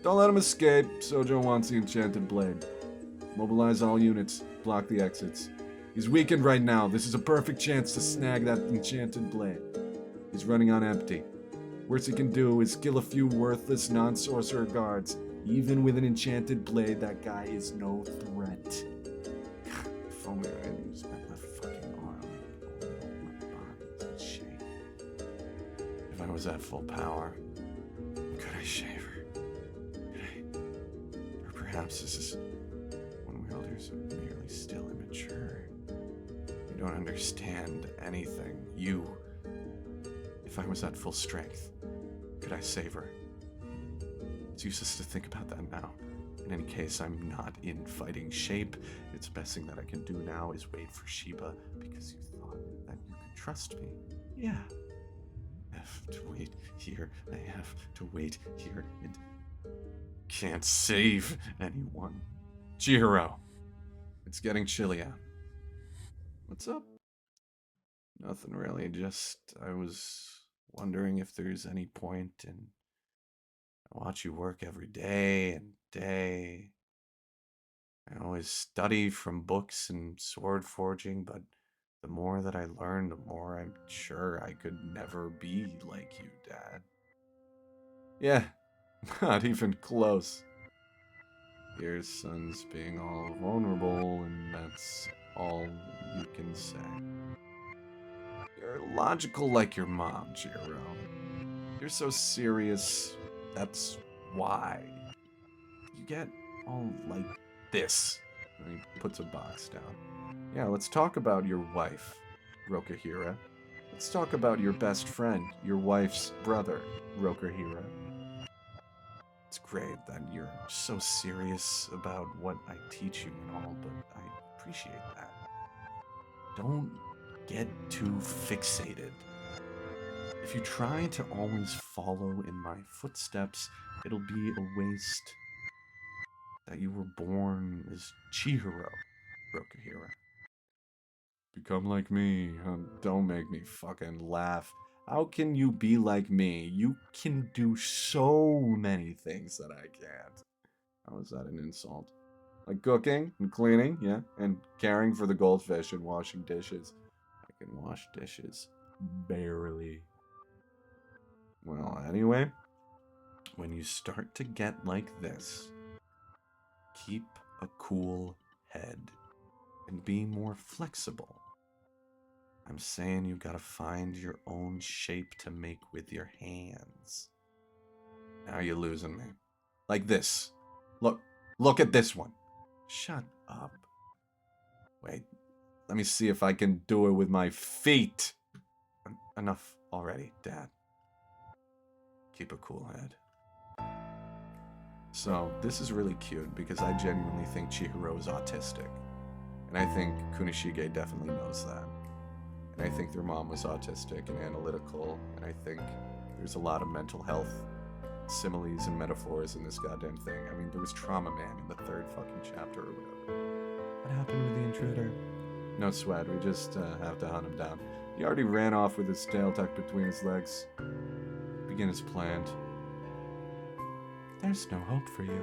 Don't let him escape. Sojo wants the enchanted blade. Mobilize all units. Block the exits. He's weakened right now. This is a perfect chance to snag that enchanted blade. He's running on empty. Worst he can do is kill a few worthless non-sorcerer guards. Even with an enchanted blade, that guy is no threat. If only I had used my left fucking arm. My body's in shape. If I was at full power, could I shave her? Could I? Or perhaps this is when wielders are merely still immature. You don't understand anything. If I was at full strength, could I save her? It's useless to think about that now. In any case, I'm not in fighting shape. It's the best thing that I can do now is wait for Sheba, because you thought that you could trust me. Yeah. I have to wait here. I have to wait here and can't save anyone. Chihiro. It's getting chilly out. What's up? Nothing really, just I was wondering if there's any point in... I watch you work every day and day. I always study from books and sword forging, but The more that I learn, the more I'm sure I could never be like you, Dad. Yeah, not even close. Your son's being all vulnerable, and that's all you can say. You're logical like your mom, Jiro. You're so serious, that's why. You get all like this. And he puts a box down. Yeah, let's talk about your wife, Rokahira. Let's talk about your best friend, your wife's brother, Rokahira. It's great that you're so serious about what I teach you and all, but I appreciate that. Don't get too fixated. If you try to always follow in my footsteps, it'll be a waste that you were born as Chihiro, Rokahira. Become like me. Don't make me fucking laugh. How can you be like me? You can do so many things that I can't. How is that an insult? Like cooking and cleaning, yeah, and caring for the goldfish and washing dishes. I can wash dishes. Barely. Well, anyway, when you start to get like this, keep a cool head and be more flexible. I'm saying you gotta find your own shape to make with your hands. Now you're losing me. Like this. Look at this one. Shut up. Wait, let me see if I can do it with my feet. Enough already, Dad. Keep a cool head. So, this is really cute because I genuinely think Chihiro is autistic. And I think Kunishige definitely knows that. And I think their mom was autistic and analytical, and I think there's a lot of mental health similes and metaphors in this goddamn thing. I mean, there was Trauma Man in the 3rd fucking chapter or whatever. What happened with the intruder? No sweat, we just have to hunt him down. He already ran off with his tail tucked between his legs. Begin as planned. There's no hope for you.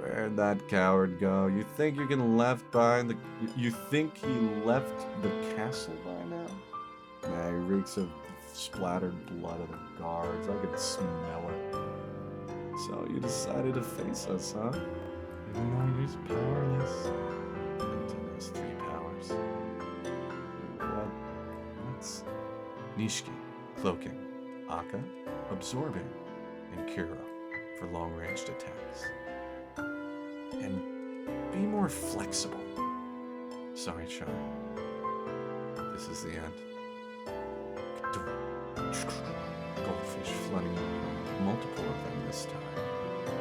Where'd that coward go? You think you can left behind the... You think he left the castle by now? Nah, he reeks of splattered blood of the guards. I could smell it. So you decided to face us, huh? Even though you're just powerless. Nintendo has 3 powers. What's... Nishiki, cloaking. Aka, absorbing. And Kuro, for long-ranged attacks. And be more flexible. Sorry, Char. This is the end. Goldfish flooding, multiple of them this time,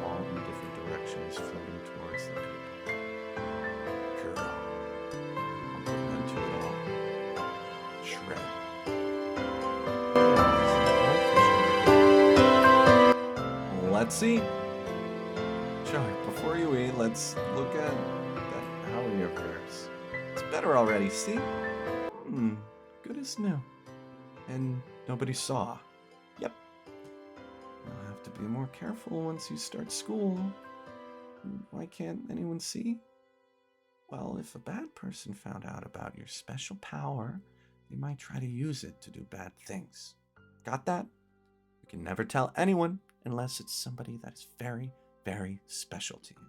all in different directions, floating towards the group. Kuro, I'll put an end to it all. Shred. Let's see. Char, before you eat, let's look at that owie of yours. It's better already, see? Good as new. And nobody saw. Yep. You'll have to be more careful once you start school. Why can't anyone see? Well, if a bad person found out about your special power, they might try to use it to do bad things. Got that? You can never tell anyone unless it's somebody that's very, very special to you.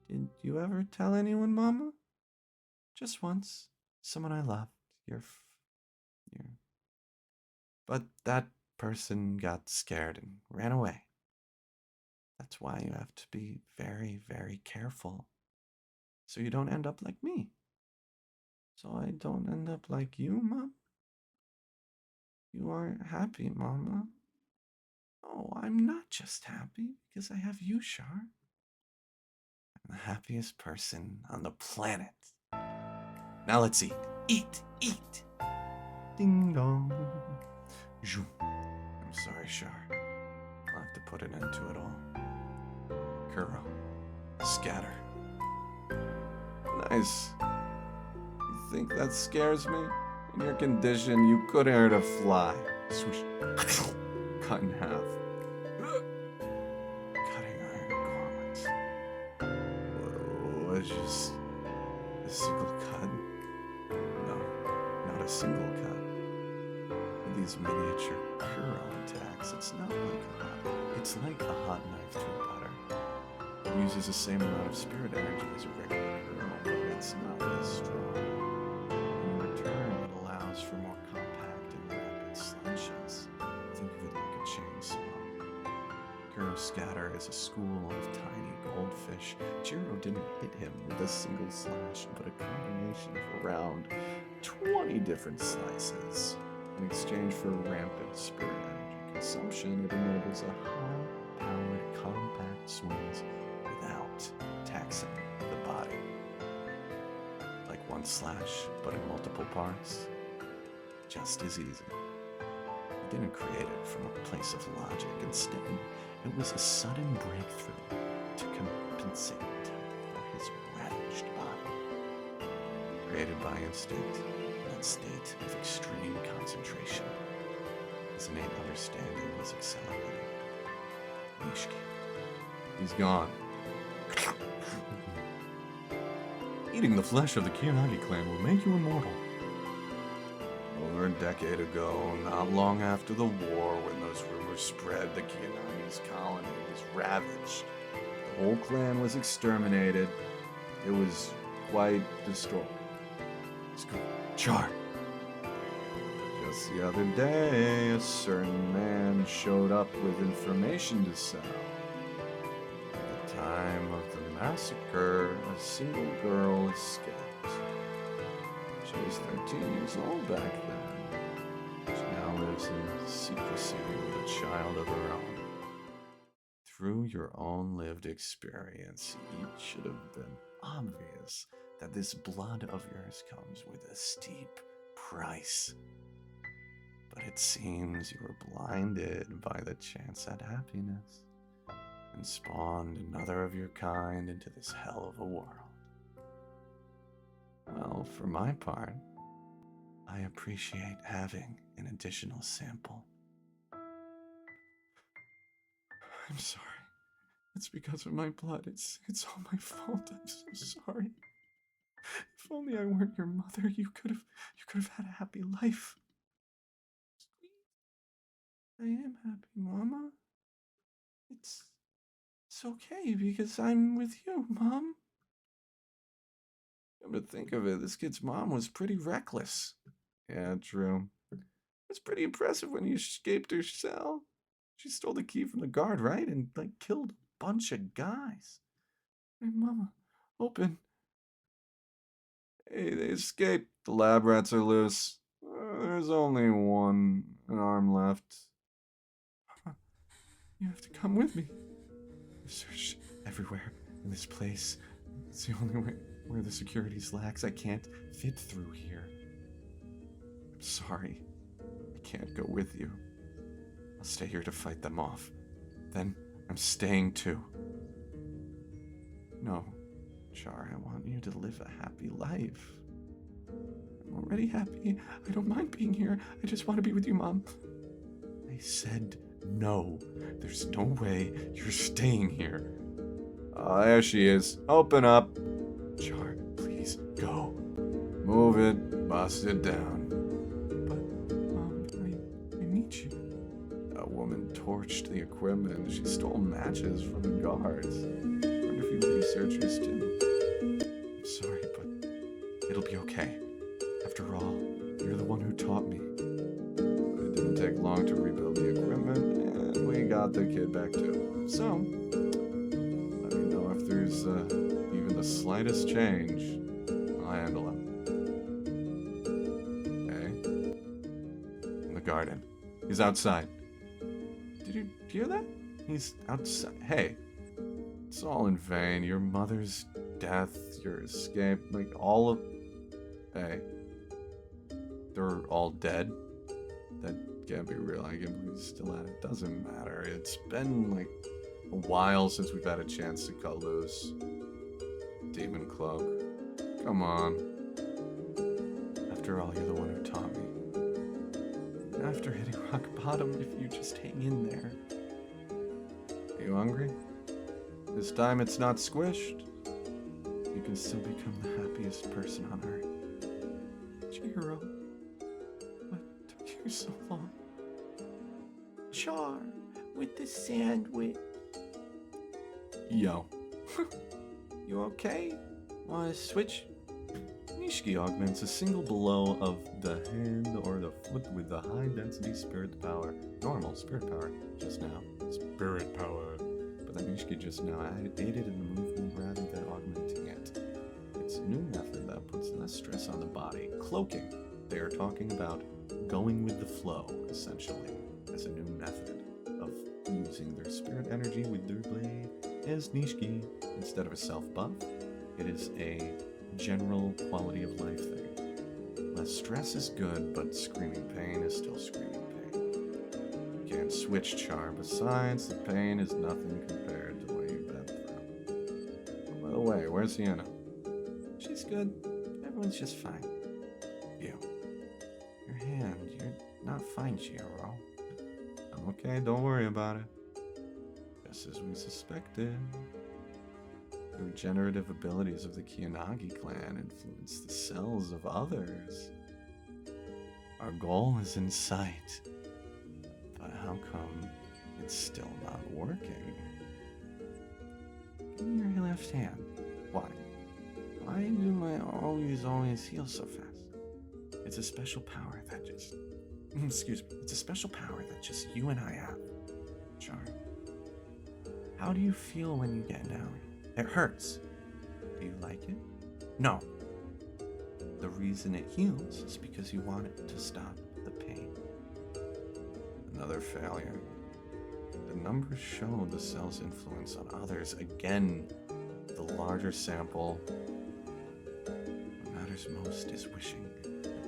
Did you ever tell anyone, Mama? Just once. Someone I loved. But that person got scared and ran away. That's why you have to be very, very careful. So you don't end up like me. So I don't end up like you, Mom? You aren't happy, Mama. Oh, I'm not just happy because I have you, Char. I'm the happiest person on the planet. Now let's eat. Eat, eat. Ding dong. I'm sorry, Char. I'll have to put an end to it all. Kuro, scatter. Nice. You think that scares me? In your condition, you couldn't hurt a fly. Swoosh. Cut in half. Cutting iron gauntlets. Whoa, just a single cut. a single cut. With these miniature Kuro attacks, it's like a hot knife through butter. It uses the same amount of spirit energy as a regular Kuro, but it's not as strong. In return, it allows for more compact and rapid slingshots. Think of it like a chainsaw. Kuro Scatter is a school of tiny goldfish. Jiro didn't hit him with a single slash, but a combination of around 20 different slices. In exchange for rampant spirit energy consumption, it enables a high-powered compact swings without taxing the body. Like one slash, but in multiple parts. Just as easy. He didn't create it from a place of logic. Instead, it was a sudden breakthrough to compensate for his ravaged body. Created by instinct, in that state of extreme concentration, his innate understanding was accelerated. Nishiki. He's gone. Eating the flesh of the Kiyanagi clan will make you immortal. Over a decade ago, not long after the war, when those rumors spread the Kiyanagi's colony was ravaged, the whole clan was exterminated. It was quite destroyed. Char. Just the other day, a certain man showed up with information to sell. At the time of the massacre, a single girl escaped. She was 13 years old back then. She now lives in secrecy with a child of her own. Through your own lived experience, it should have been obvious that this blood of yours comes with a steep price. But it seems you were blinded by the chance at happiness and spawned another of your kind into this hell of a world. Well, for my part, I appreciate having an additional sample. I'm sorry. It's because of my blood. It's all my fault. I'm so sorry. If only I weren't your mother, you could have had a happy life. I am happy, Mama. It's okay because I'm with you, Mom. Come to think of it, this kid's mom was pretty reckless. Yeah, true. It's pretty impressive when you escaped her cell. She stole the key from the guard, right? And, killed a bunch of guys. Hey, Mama, open. Hey, they escaped. The lab rats are loose. There's only an arm left. You have to come with me. I've searched everywhere in this place. It's the only way where the security's lax. I can't fit through here. I'm sorry. I can't go with you. I'll stay here to fight them off. Then I'm staying too. No, Char, I want you to live a happy life. I'm already happy. I don't mind being here. I just want to be with you, Mom. I said no. There's no way you're staying here. There she is. Open up. Char, please, go. Move it. Bust it down. But, Mom, I need you. That woman torched the equipment. She stole matches from the guards. Quite a few researchers, too. I'm sorry, but it'll be okay. After all, you're the one who taught me. It didn't take long to rebuild the equipment, and we got the kid back too. So, let me know if there's even the slightest change. I'll handle him. Okay? In the garden. He's outside. Did you hear that? He's outside. Hey, it's all in vain. Your mother's death, your escape, all of... Hey. They're all dead? That can't be real. I can't believe he's still at it. Doesn't matter. It's been a while since we've had a chance to cut loose. Demon Cloak. Come on. After all, you're the one who taught me. And after hitting rock bottom, if you just hang in there. Are you hungry? This time it's not squished. You can still become the happiest person on earth. Chihiro. for so long. Char with the sandwich. Yo. You okay? Wanna switch? Nishiki augments a single blow of the hand or the foot with the high density spirit power. Normal spirit power. Just now. Spirit power. But then Nishiki just now aided in the movement rather than augmenting it. It's a new method that puts less stress on the body. Cloaking. They are talking about going with the flow, essentially, as a new method of using their spirit energy with their blade. As Nishiki, instead of a self-buff, it is a general quality of life thing. Less stress is good, but screaming pain is still screaming pain. You can't switch Char. Besides, the pain is nothing compared to what you've been through. Oh, by the way, where's Sienna? She's good. Everyone's just fine. You. Your hand, you're not fine, Chihiro. I'm okay, don't worry about it. Just as we suspected. The regenerative abilities of the Kiyanagi clan influence the cells of others. Our goal is in sight. But how come it's still not working? Give me your left hand. Why? Why do my always heal so fast? It's a special power that just... Excuse me. It's a special power that just you and I have. Char. How do you feel when you get down? It hurts. Do you like it? No. The reason it heals is because you want it to stop the pain. Another failure. The numbers show the cell's influence on others. Again, the larger sample. What matters most is wishing.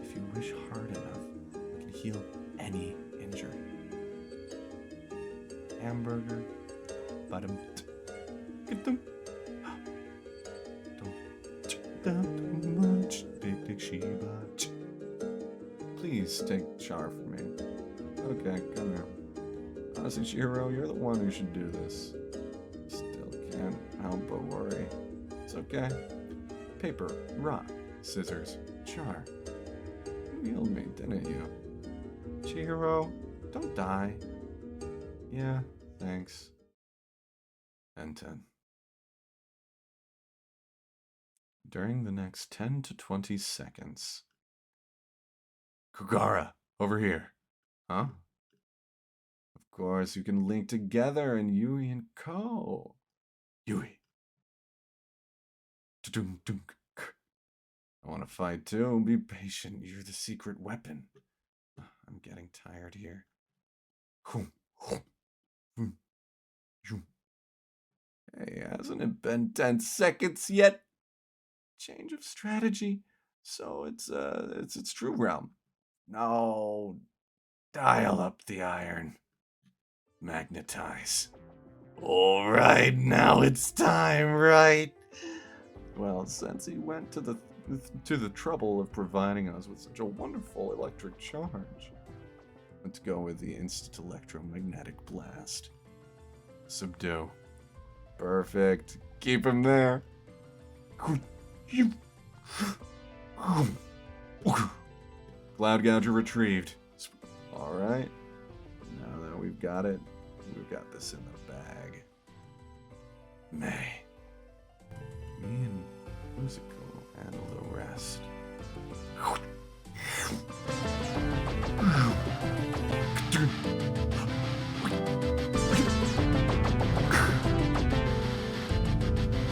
If you wish hard enough, you can heal any injury. Hamburger. Bottom. Get them. Don't too much, big Shiba. Please take Char from me. Okay, come here. Honestly, Chihiro, you're the one who should do this. Still can't help but worry. It's okay. Paper, rock, scissors, Char. You healed me, didn't you? Chihiro, don't die. Yeah, thanks. And 10. During the next 10 to 20 seconds. Kugara, over here. Huh? Of course, you can link together in Yui and Ko. Yui. I want to fight too. Be patient. You're the secret weapon. I'm getting tired here. Hey, hasn't it been 10 seconds yet? Change of strategy. So it's true realm. No. Dial up the iron. Magnetize. All right, now it's time, right? Well, since he went to the trouble of providing us with such a wonderful electric charge, let's go with the instant electromagnetic blast. Subdue. Perfect. Keep him there. Cloud Gouger retrieved. Alright. Now that we've got it, we've got this in the bag. May. Me and Musical handle the rest.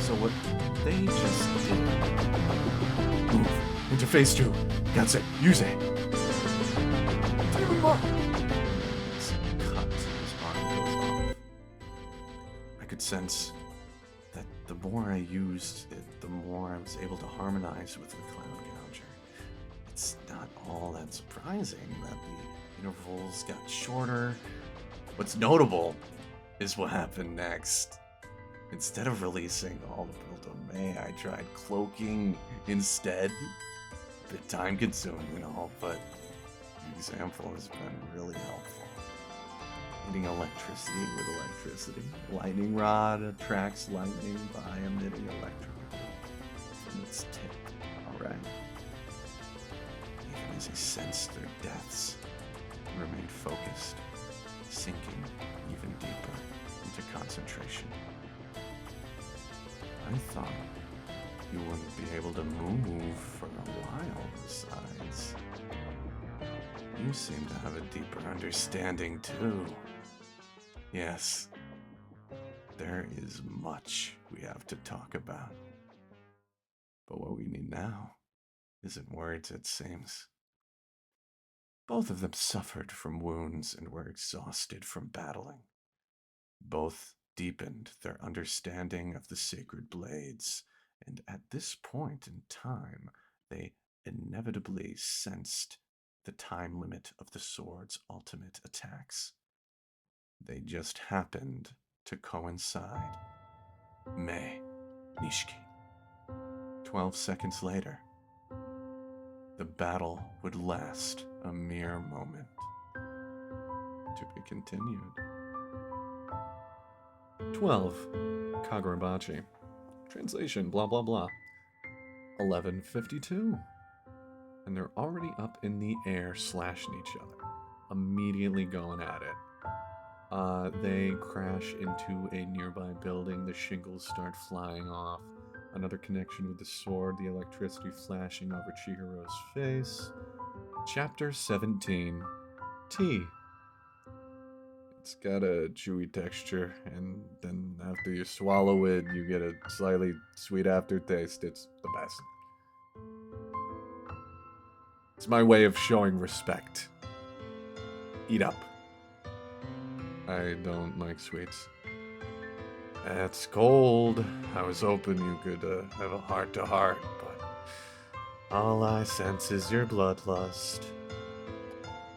So what they just did. Move. Into phase 2. That's it. Use it. Cut. His arm goes off. I could sense that the more I used it, the more I was able to harmonize with the Cloud Gouger. It's not all that surprising that the intervals got shorter. What's notable is what happened next. Instead of releasing all the Build May, I tried cloaking instead. A bit time consuming and all, but the example has been really helpful. Hitting electricity with electricity. Lightning rod attracts lightning by emitting electron from its tip. Alright. Even as he sensed their deaths, remained focused, sinking even deeper into concentration. I thought you wouldn't be able to move for a while besides. You seem to have a deeper understanding too. Yes, there is much we have to talk about. But what we need now isn't words, it seems. Both of them suffered from wounds and were exhausted from battling. Both deepened their understanding of the sacred blades, and at this point in time, they inevitably sensed the time limit of the sword's ultimate attacks. They just happened to coincide. May Nishiki. 12 seconds later, the battle would last a mere moment. To be continued. 12. Kagurabachi. Translation, blah blah blah. 11:52. And they're already up in the air slashing each other. Immediately going at it. They crash into a nearby building. The shingles start flying off. Another connection with the sword, the electricity flashing over Chihiro's face. Chapter 17. Tea. It's got a chewy texture, and then after you swallow it, you get a slightly sweet aftertaste. It's the best. It's my way of showing respect. Eat up. I don't like sweets. It's cold. I was hoping you could have a heart-to-heart, but all I sense is your bloodlust.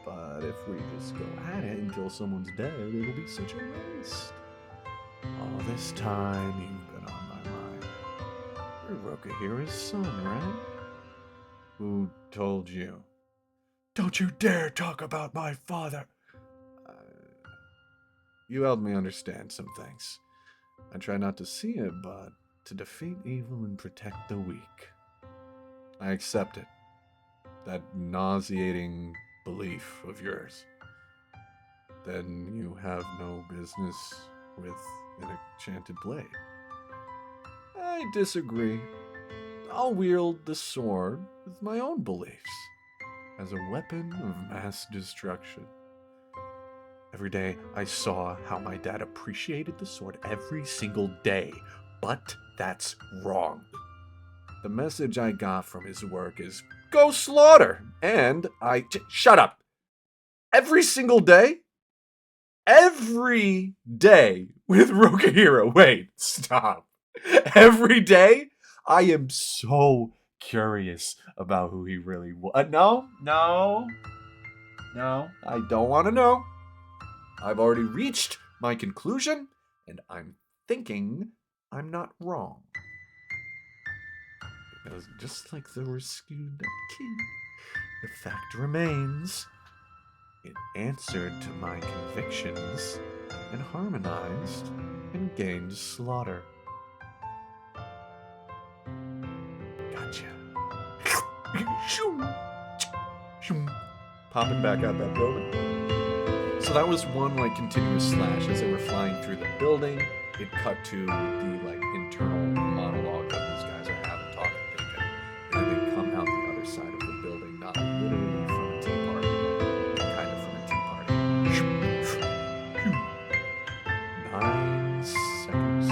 But if we just go at it until someone's dead, it'll be such a waste. All this time you've been on my mind. You're Rokahira's son, right? Who told you? Don't you dare talk about my father! You helped me understand some things. I try not to see it, but to defeat evil and protect the weak. I accept it. That nauseating belief of yours. Then you have no business with an enchanted blade. I disagree. I'll wield the sword with my own beliefs as a weapon of mass destruction. Every day I saw how my dad appreciated the sword every single day, but that's wrong. The message I got from his work is, go slaughter! And shut up! Every single day? Every day with Rokahira. Wait, stop. Every day? I am so curious about who he really was. No, I don't want to know. I've already reached my conclusion, and I'm thinking I'm not wrong. Because just like the rescued king, the fact remains, it answered to my convictions and harmonized and gained slaughter. Gotcha. Popping back out that building. So that was one continuous slash as they were flying through the building. It cut to the internal monologue that these guys are having, talking, thinking, and then they come out the other side of the building, not literally from a tea party, but kind of from a tea party. 9 seconds,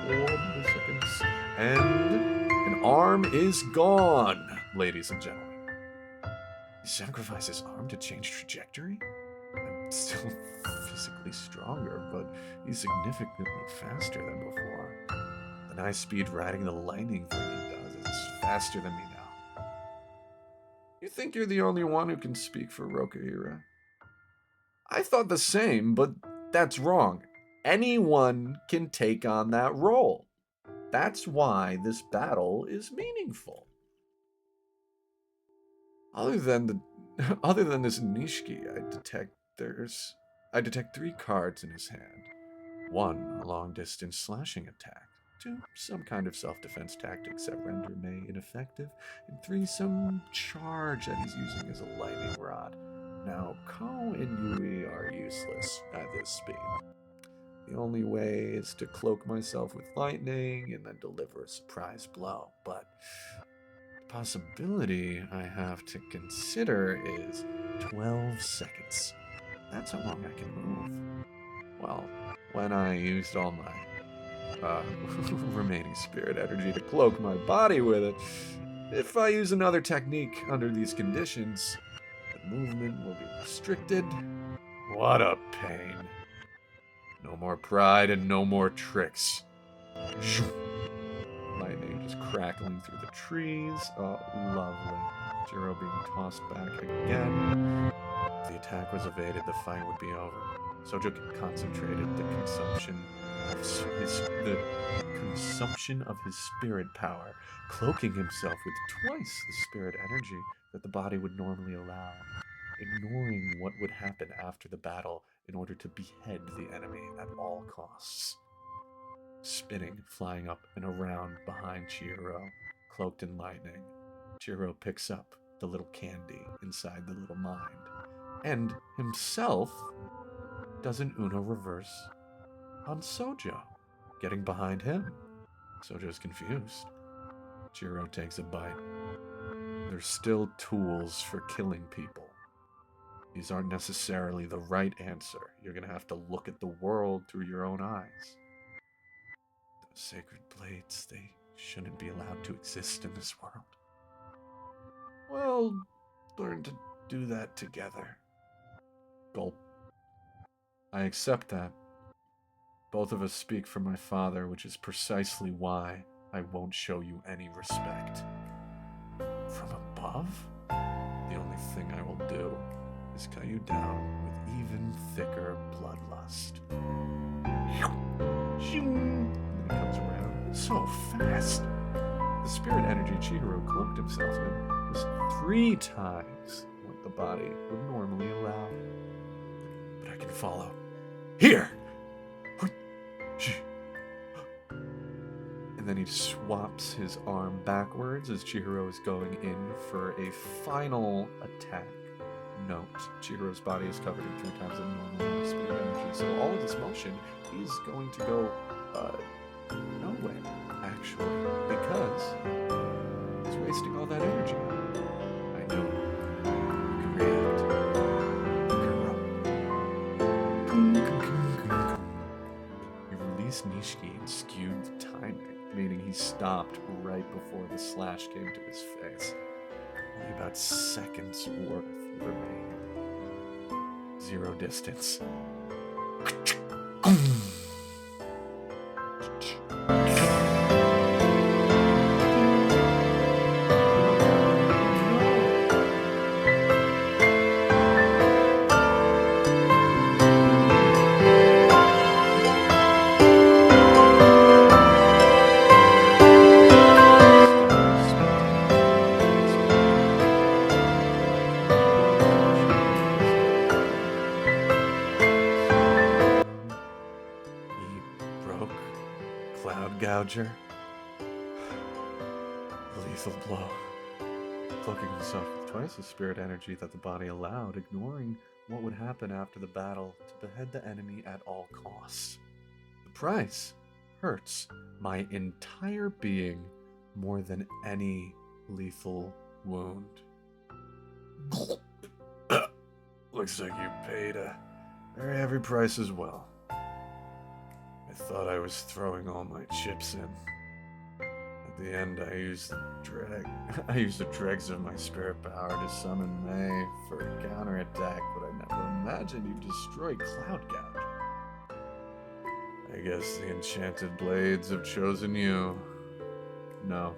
4 milliseconds, and an arm is gone, ladies and gentlemen. He sacrificed his arm to change trajectory? I'm still physically stronger, but he's significantly faster than before. The nice speed riding the lightning thing he does is faster than me now. You think you're the only one who can speak for Rokahira? I thought the same, but that's wrong. Anyone can take on that role. That's why this battle is meaningful. Other than this Nishiki, I detect 3 cards in his hand. 1, a long-distance slashing attack. 2, some kind of self-defense tactics that render May ineffective. And 3, some charge that he's using as a lightning rod. Now, Ko and Yui are useless at this speed. The only way is to cloak myself with lightning and then deliver a surprise blow. But the possibility I have to consider is 12 seconds. That's how long I can move. Well, when I used all my remaining spirit energy to cloak my body with it, if I use another technique under these conditions, the movement will be restricted. What a pain. No more pride and no more tricks. Lightning just crackling through the trees. Oh, lovely. Jiro being tossed back again. If the attack was evaded, the fight would be over. Sojo concentrated the consumption of his spirit power, cloaking himself with twice the spirit energy that the body would normally allow, ignoring what would happen after the battle in order to behead the enemy at all costs. Spinning, flying up and around behind Chihiro, cloaked in lightning, Chihiro picks up the little candy inside the little mind, and himself does an Uno reverse on Sojo, getting behind him. Sojo's confused. Chihiro takes a bite. There's still tools for killing people. These aren't necessarily the right answer. You're going to have to look at the world through your own eyes. Those sacred blades, they shouldn't be allowed to exist in this world. Well, learn to do that together. Gulp. I accept that. Both of us speak for my father, which is precisely why I won't show you any respect. From above? The only thing I will do is cut you down with even thicker bloodlust. And then it comes around so fast. The spirit energy Chihiro cloaked himself in was 3 times what the body would normally allow. But I can follow. Here! And then he swaps his arm backwards as Chihiro is going in for a final attack. Note, Chihiro's body is covered in 3 times the normal spirit energy, so all of this motion is going to go nowhere, actually, because he's wasting all that energy. I know. You can react. He released Nishiki and skewed the timing, meaning he stopped right before the slash came to his face. Only about seconds worth remain. 0 distance. Gouger. Lethal blow. Cloaking himself with twice the spirit energy that the body allowed, ignoring what would happen after the battle to behead the enemy at all costs. The price hurts my entire being more than any lethal wound. Looks like you paid a very heavy price as well. I thought I was throwing all my chips in. At the end, I used the dregs of my spirit power to summon May for a counterattack, but I never imagined you'd destroy Cloud Gouge. I guess the enchanted blades have chosen you. No,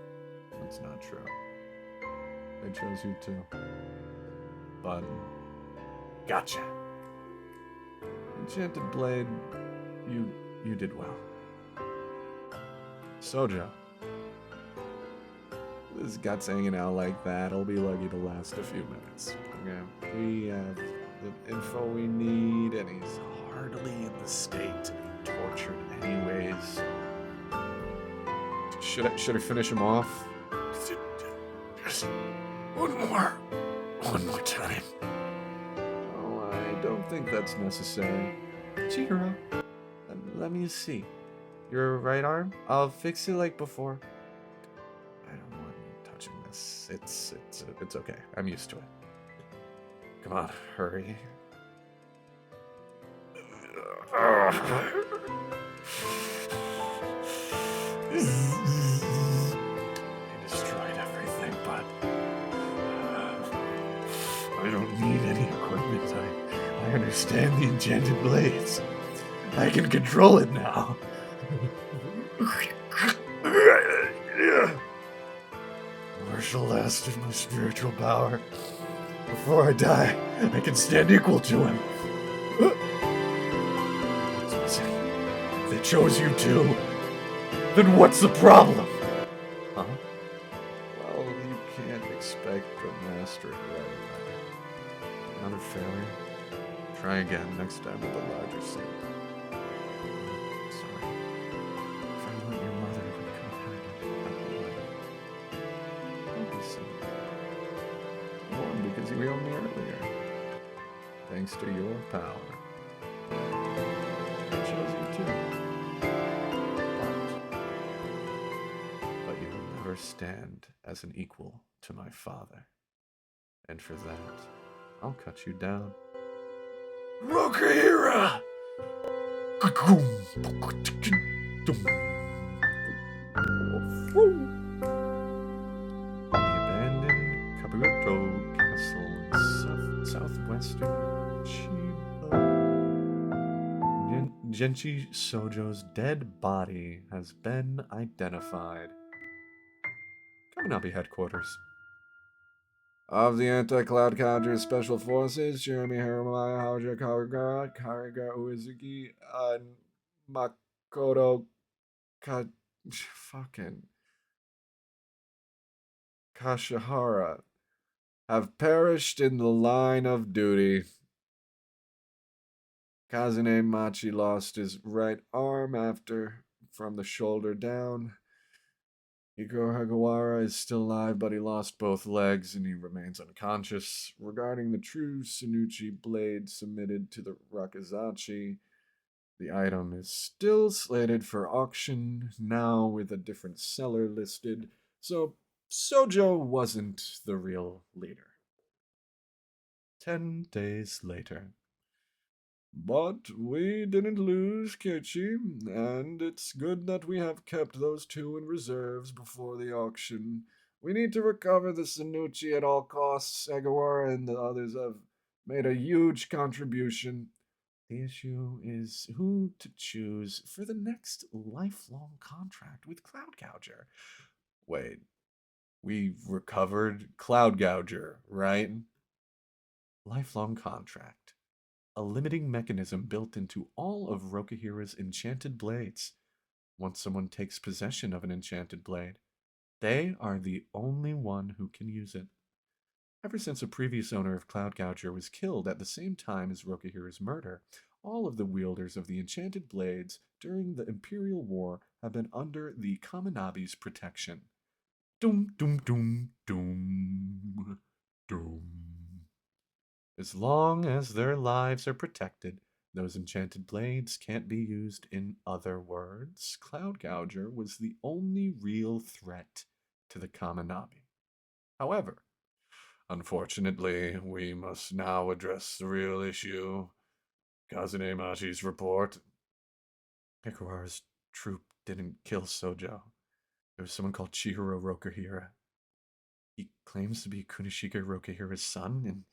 that's not true. They chose you too. But, gotcha. Enchanted blade, you did well. Sojo. This gut's hanging out like that. I'll be lucky to last a few minutes. Okay. We have the info we need, and he's hardly in the state to be tortured anyways. Should I finish him off? Just one more time. think that's necessary. Chihiro, let me see. Your right arm? I'll fix it like before. I don't want you touching this. It's okay. I'm used to it. Come on, hurry. He destroyed everything, but I don't need any equipment. I understand the enchanted blades. I can control it now. Martial last of my spiritual power. Before I die, I can stand equal to him. If they chose you too, then what's the problem? Huh? Well, you can't expect the master right away. Another failure? Try again next time with a larger scene. Sorry. If I weren't your mother, we could have had a happy life. Don't be silly. You won because you healed me earlier. Thanks to your power. I chose you too. But you will never stand as an equal to my father. And for that, I'll cut you down. Rokahira! The abandoned Kabuto Castle in southwestern Chiba. Genchi Sojo's dead body has been identified. Kaminabi headquarters. Of the Anti-Cloud Conjure Special Forces, Jeremy Harumaya, Haja Kagura, Kariga Uezuki, and Makoto fucking Kashihara have perished in the line of duty. Kazune Machi lost his right arm from the shoulder down. Igor Hagawara is still alive, but he lost both legs and he remains unconscious. Regarding the true Sanuchi blade submitted to the Rakizachi, the item is still slated for auction, now with a different seller listed, so Sojo wasn't the real leader. 10 days later. But we didn't lose Keiichi, and it's good that we have kept those two in reserves before the auction. We need to recover the Sanuchi at all costs. Agawara and the others have made a huge contribution. The issue is who to choose for the next lifelong contract with Cloud Gouger. Wait, we recovered Cloud Gouger, right? Lifelong contract. A limiting mechanism built into all of Rokahira's enchanted blades. Once someone takes possession of an enchanted blade, they are the only one who can use it. Ever since a previous owner of Cloud Gouger was killed at the same time as Rokahira's murder, all of the wielders of the enchanted blades during the Imperial War have been under the Kaminabi's protection. Doom, doom, doom, doom, doom. As long as their lives are protected, those enchanted blades can't be used. In other words, Cloud Gouger was the only real threat to the Kaminabi. However, unfortunately, we must now address the real issue. Kazune Machi's report. Hikawara's troop didn't kill Sojo. There was someone called Chihiro Rokahira. He claims to be Kunishika Rokahira's son, and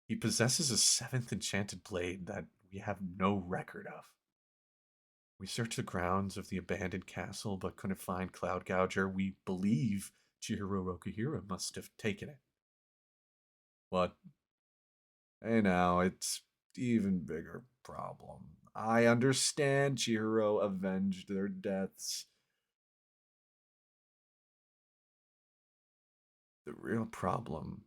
he possesses a 7th enchanted blade that we have no record of. We searched the grounds of the abandoned castle but couldn't find Cloud Gouger. We believe Chihiro Rokahira must have taken it. What? Hey now, it's even bigger problem. I understand Chihiro avenged their deaths. The real problem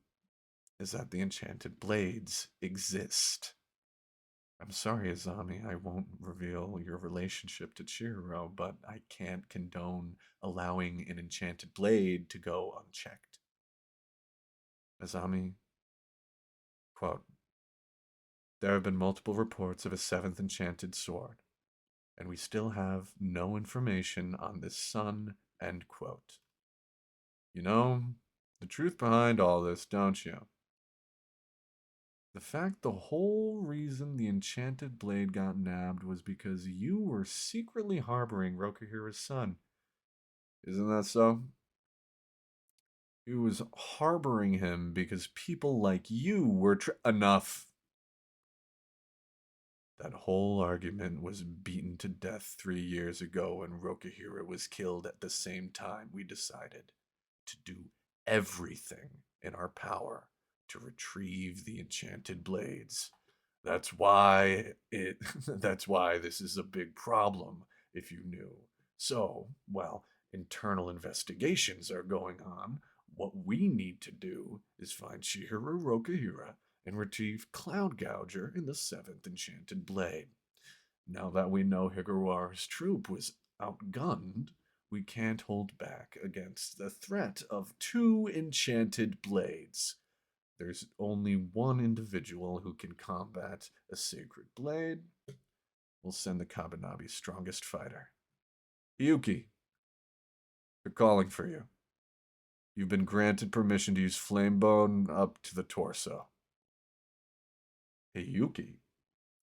is that the enchanted blades exist. I'm sorry, Azami, I won't reveal your relationship to Chihiro, but I can't condone allowing an enchanted blade to go unchecked. Azami, quote, There have been multiple reports of a seventh enchanted sword, and we still have no information on this son, end quote. You know the truth behind all this, don't you? The fact the whole reason the enchanted blade got nabbed was because you were secretly harboring Rokuhira's son. Isn't that so? You was harboring him because people like you were enough. That whole argument was beaten to death 3 years ago when Rokuhira was killed at the same time we decided to do everything in our power to retrieve the enchanted blades. That's why it that's why this is a big problem, if you knew. So, while internal investigations are going on, what we need to do is find Chihiro Rokuhira and retrieve Cloud Gouger in the seventh enchanted blade. Now that we know Higurua's troop was outgunned, we can't hold back against the threat of two enchanted blades. There's only one individual who can combat a sacred blade. We'll send the Kabanabi's strongest fighter. Yuki, they're calling for you. You've been granted permission to use Flamebone up to the torso. Hey, Yuki,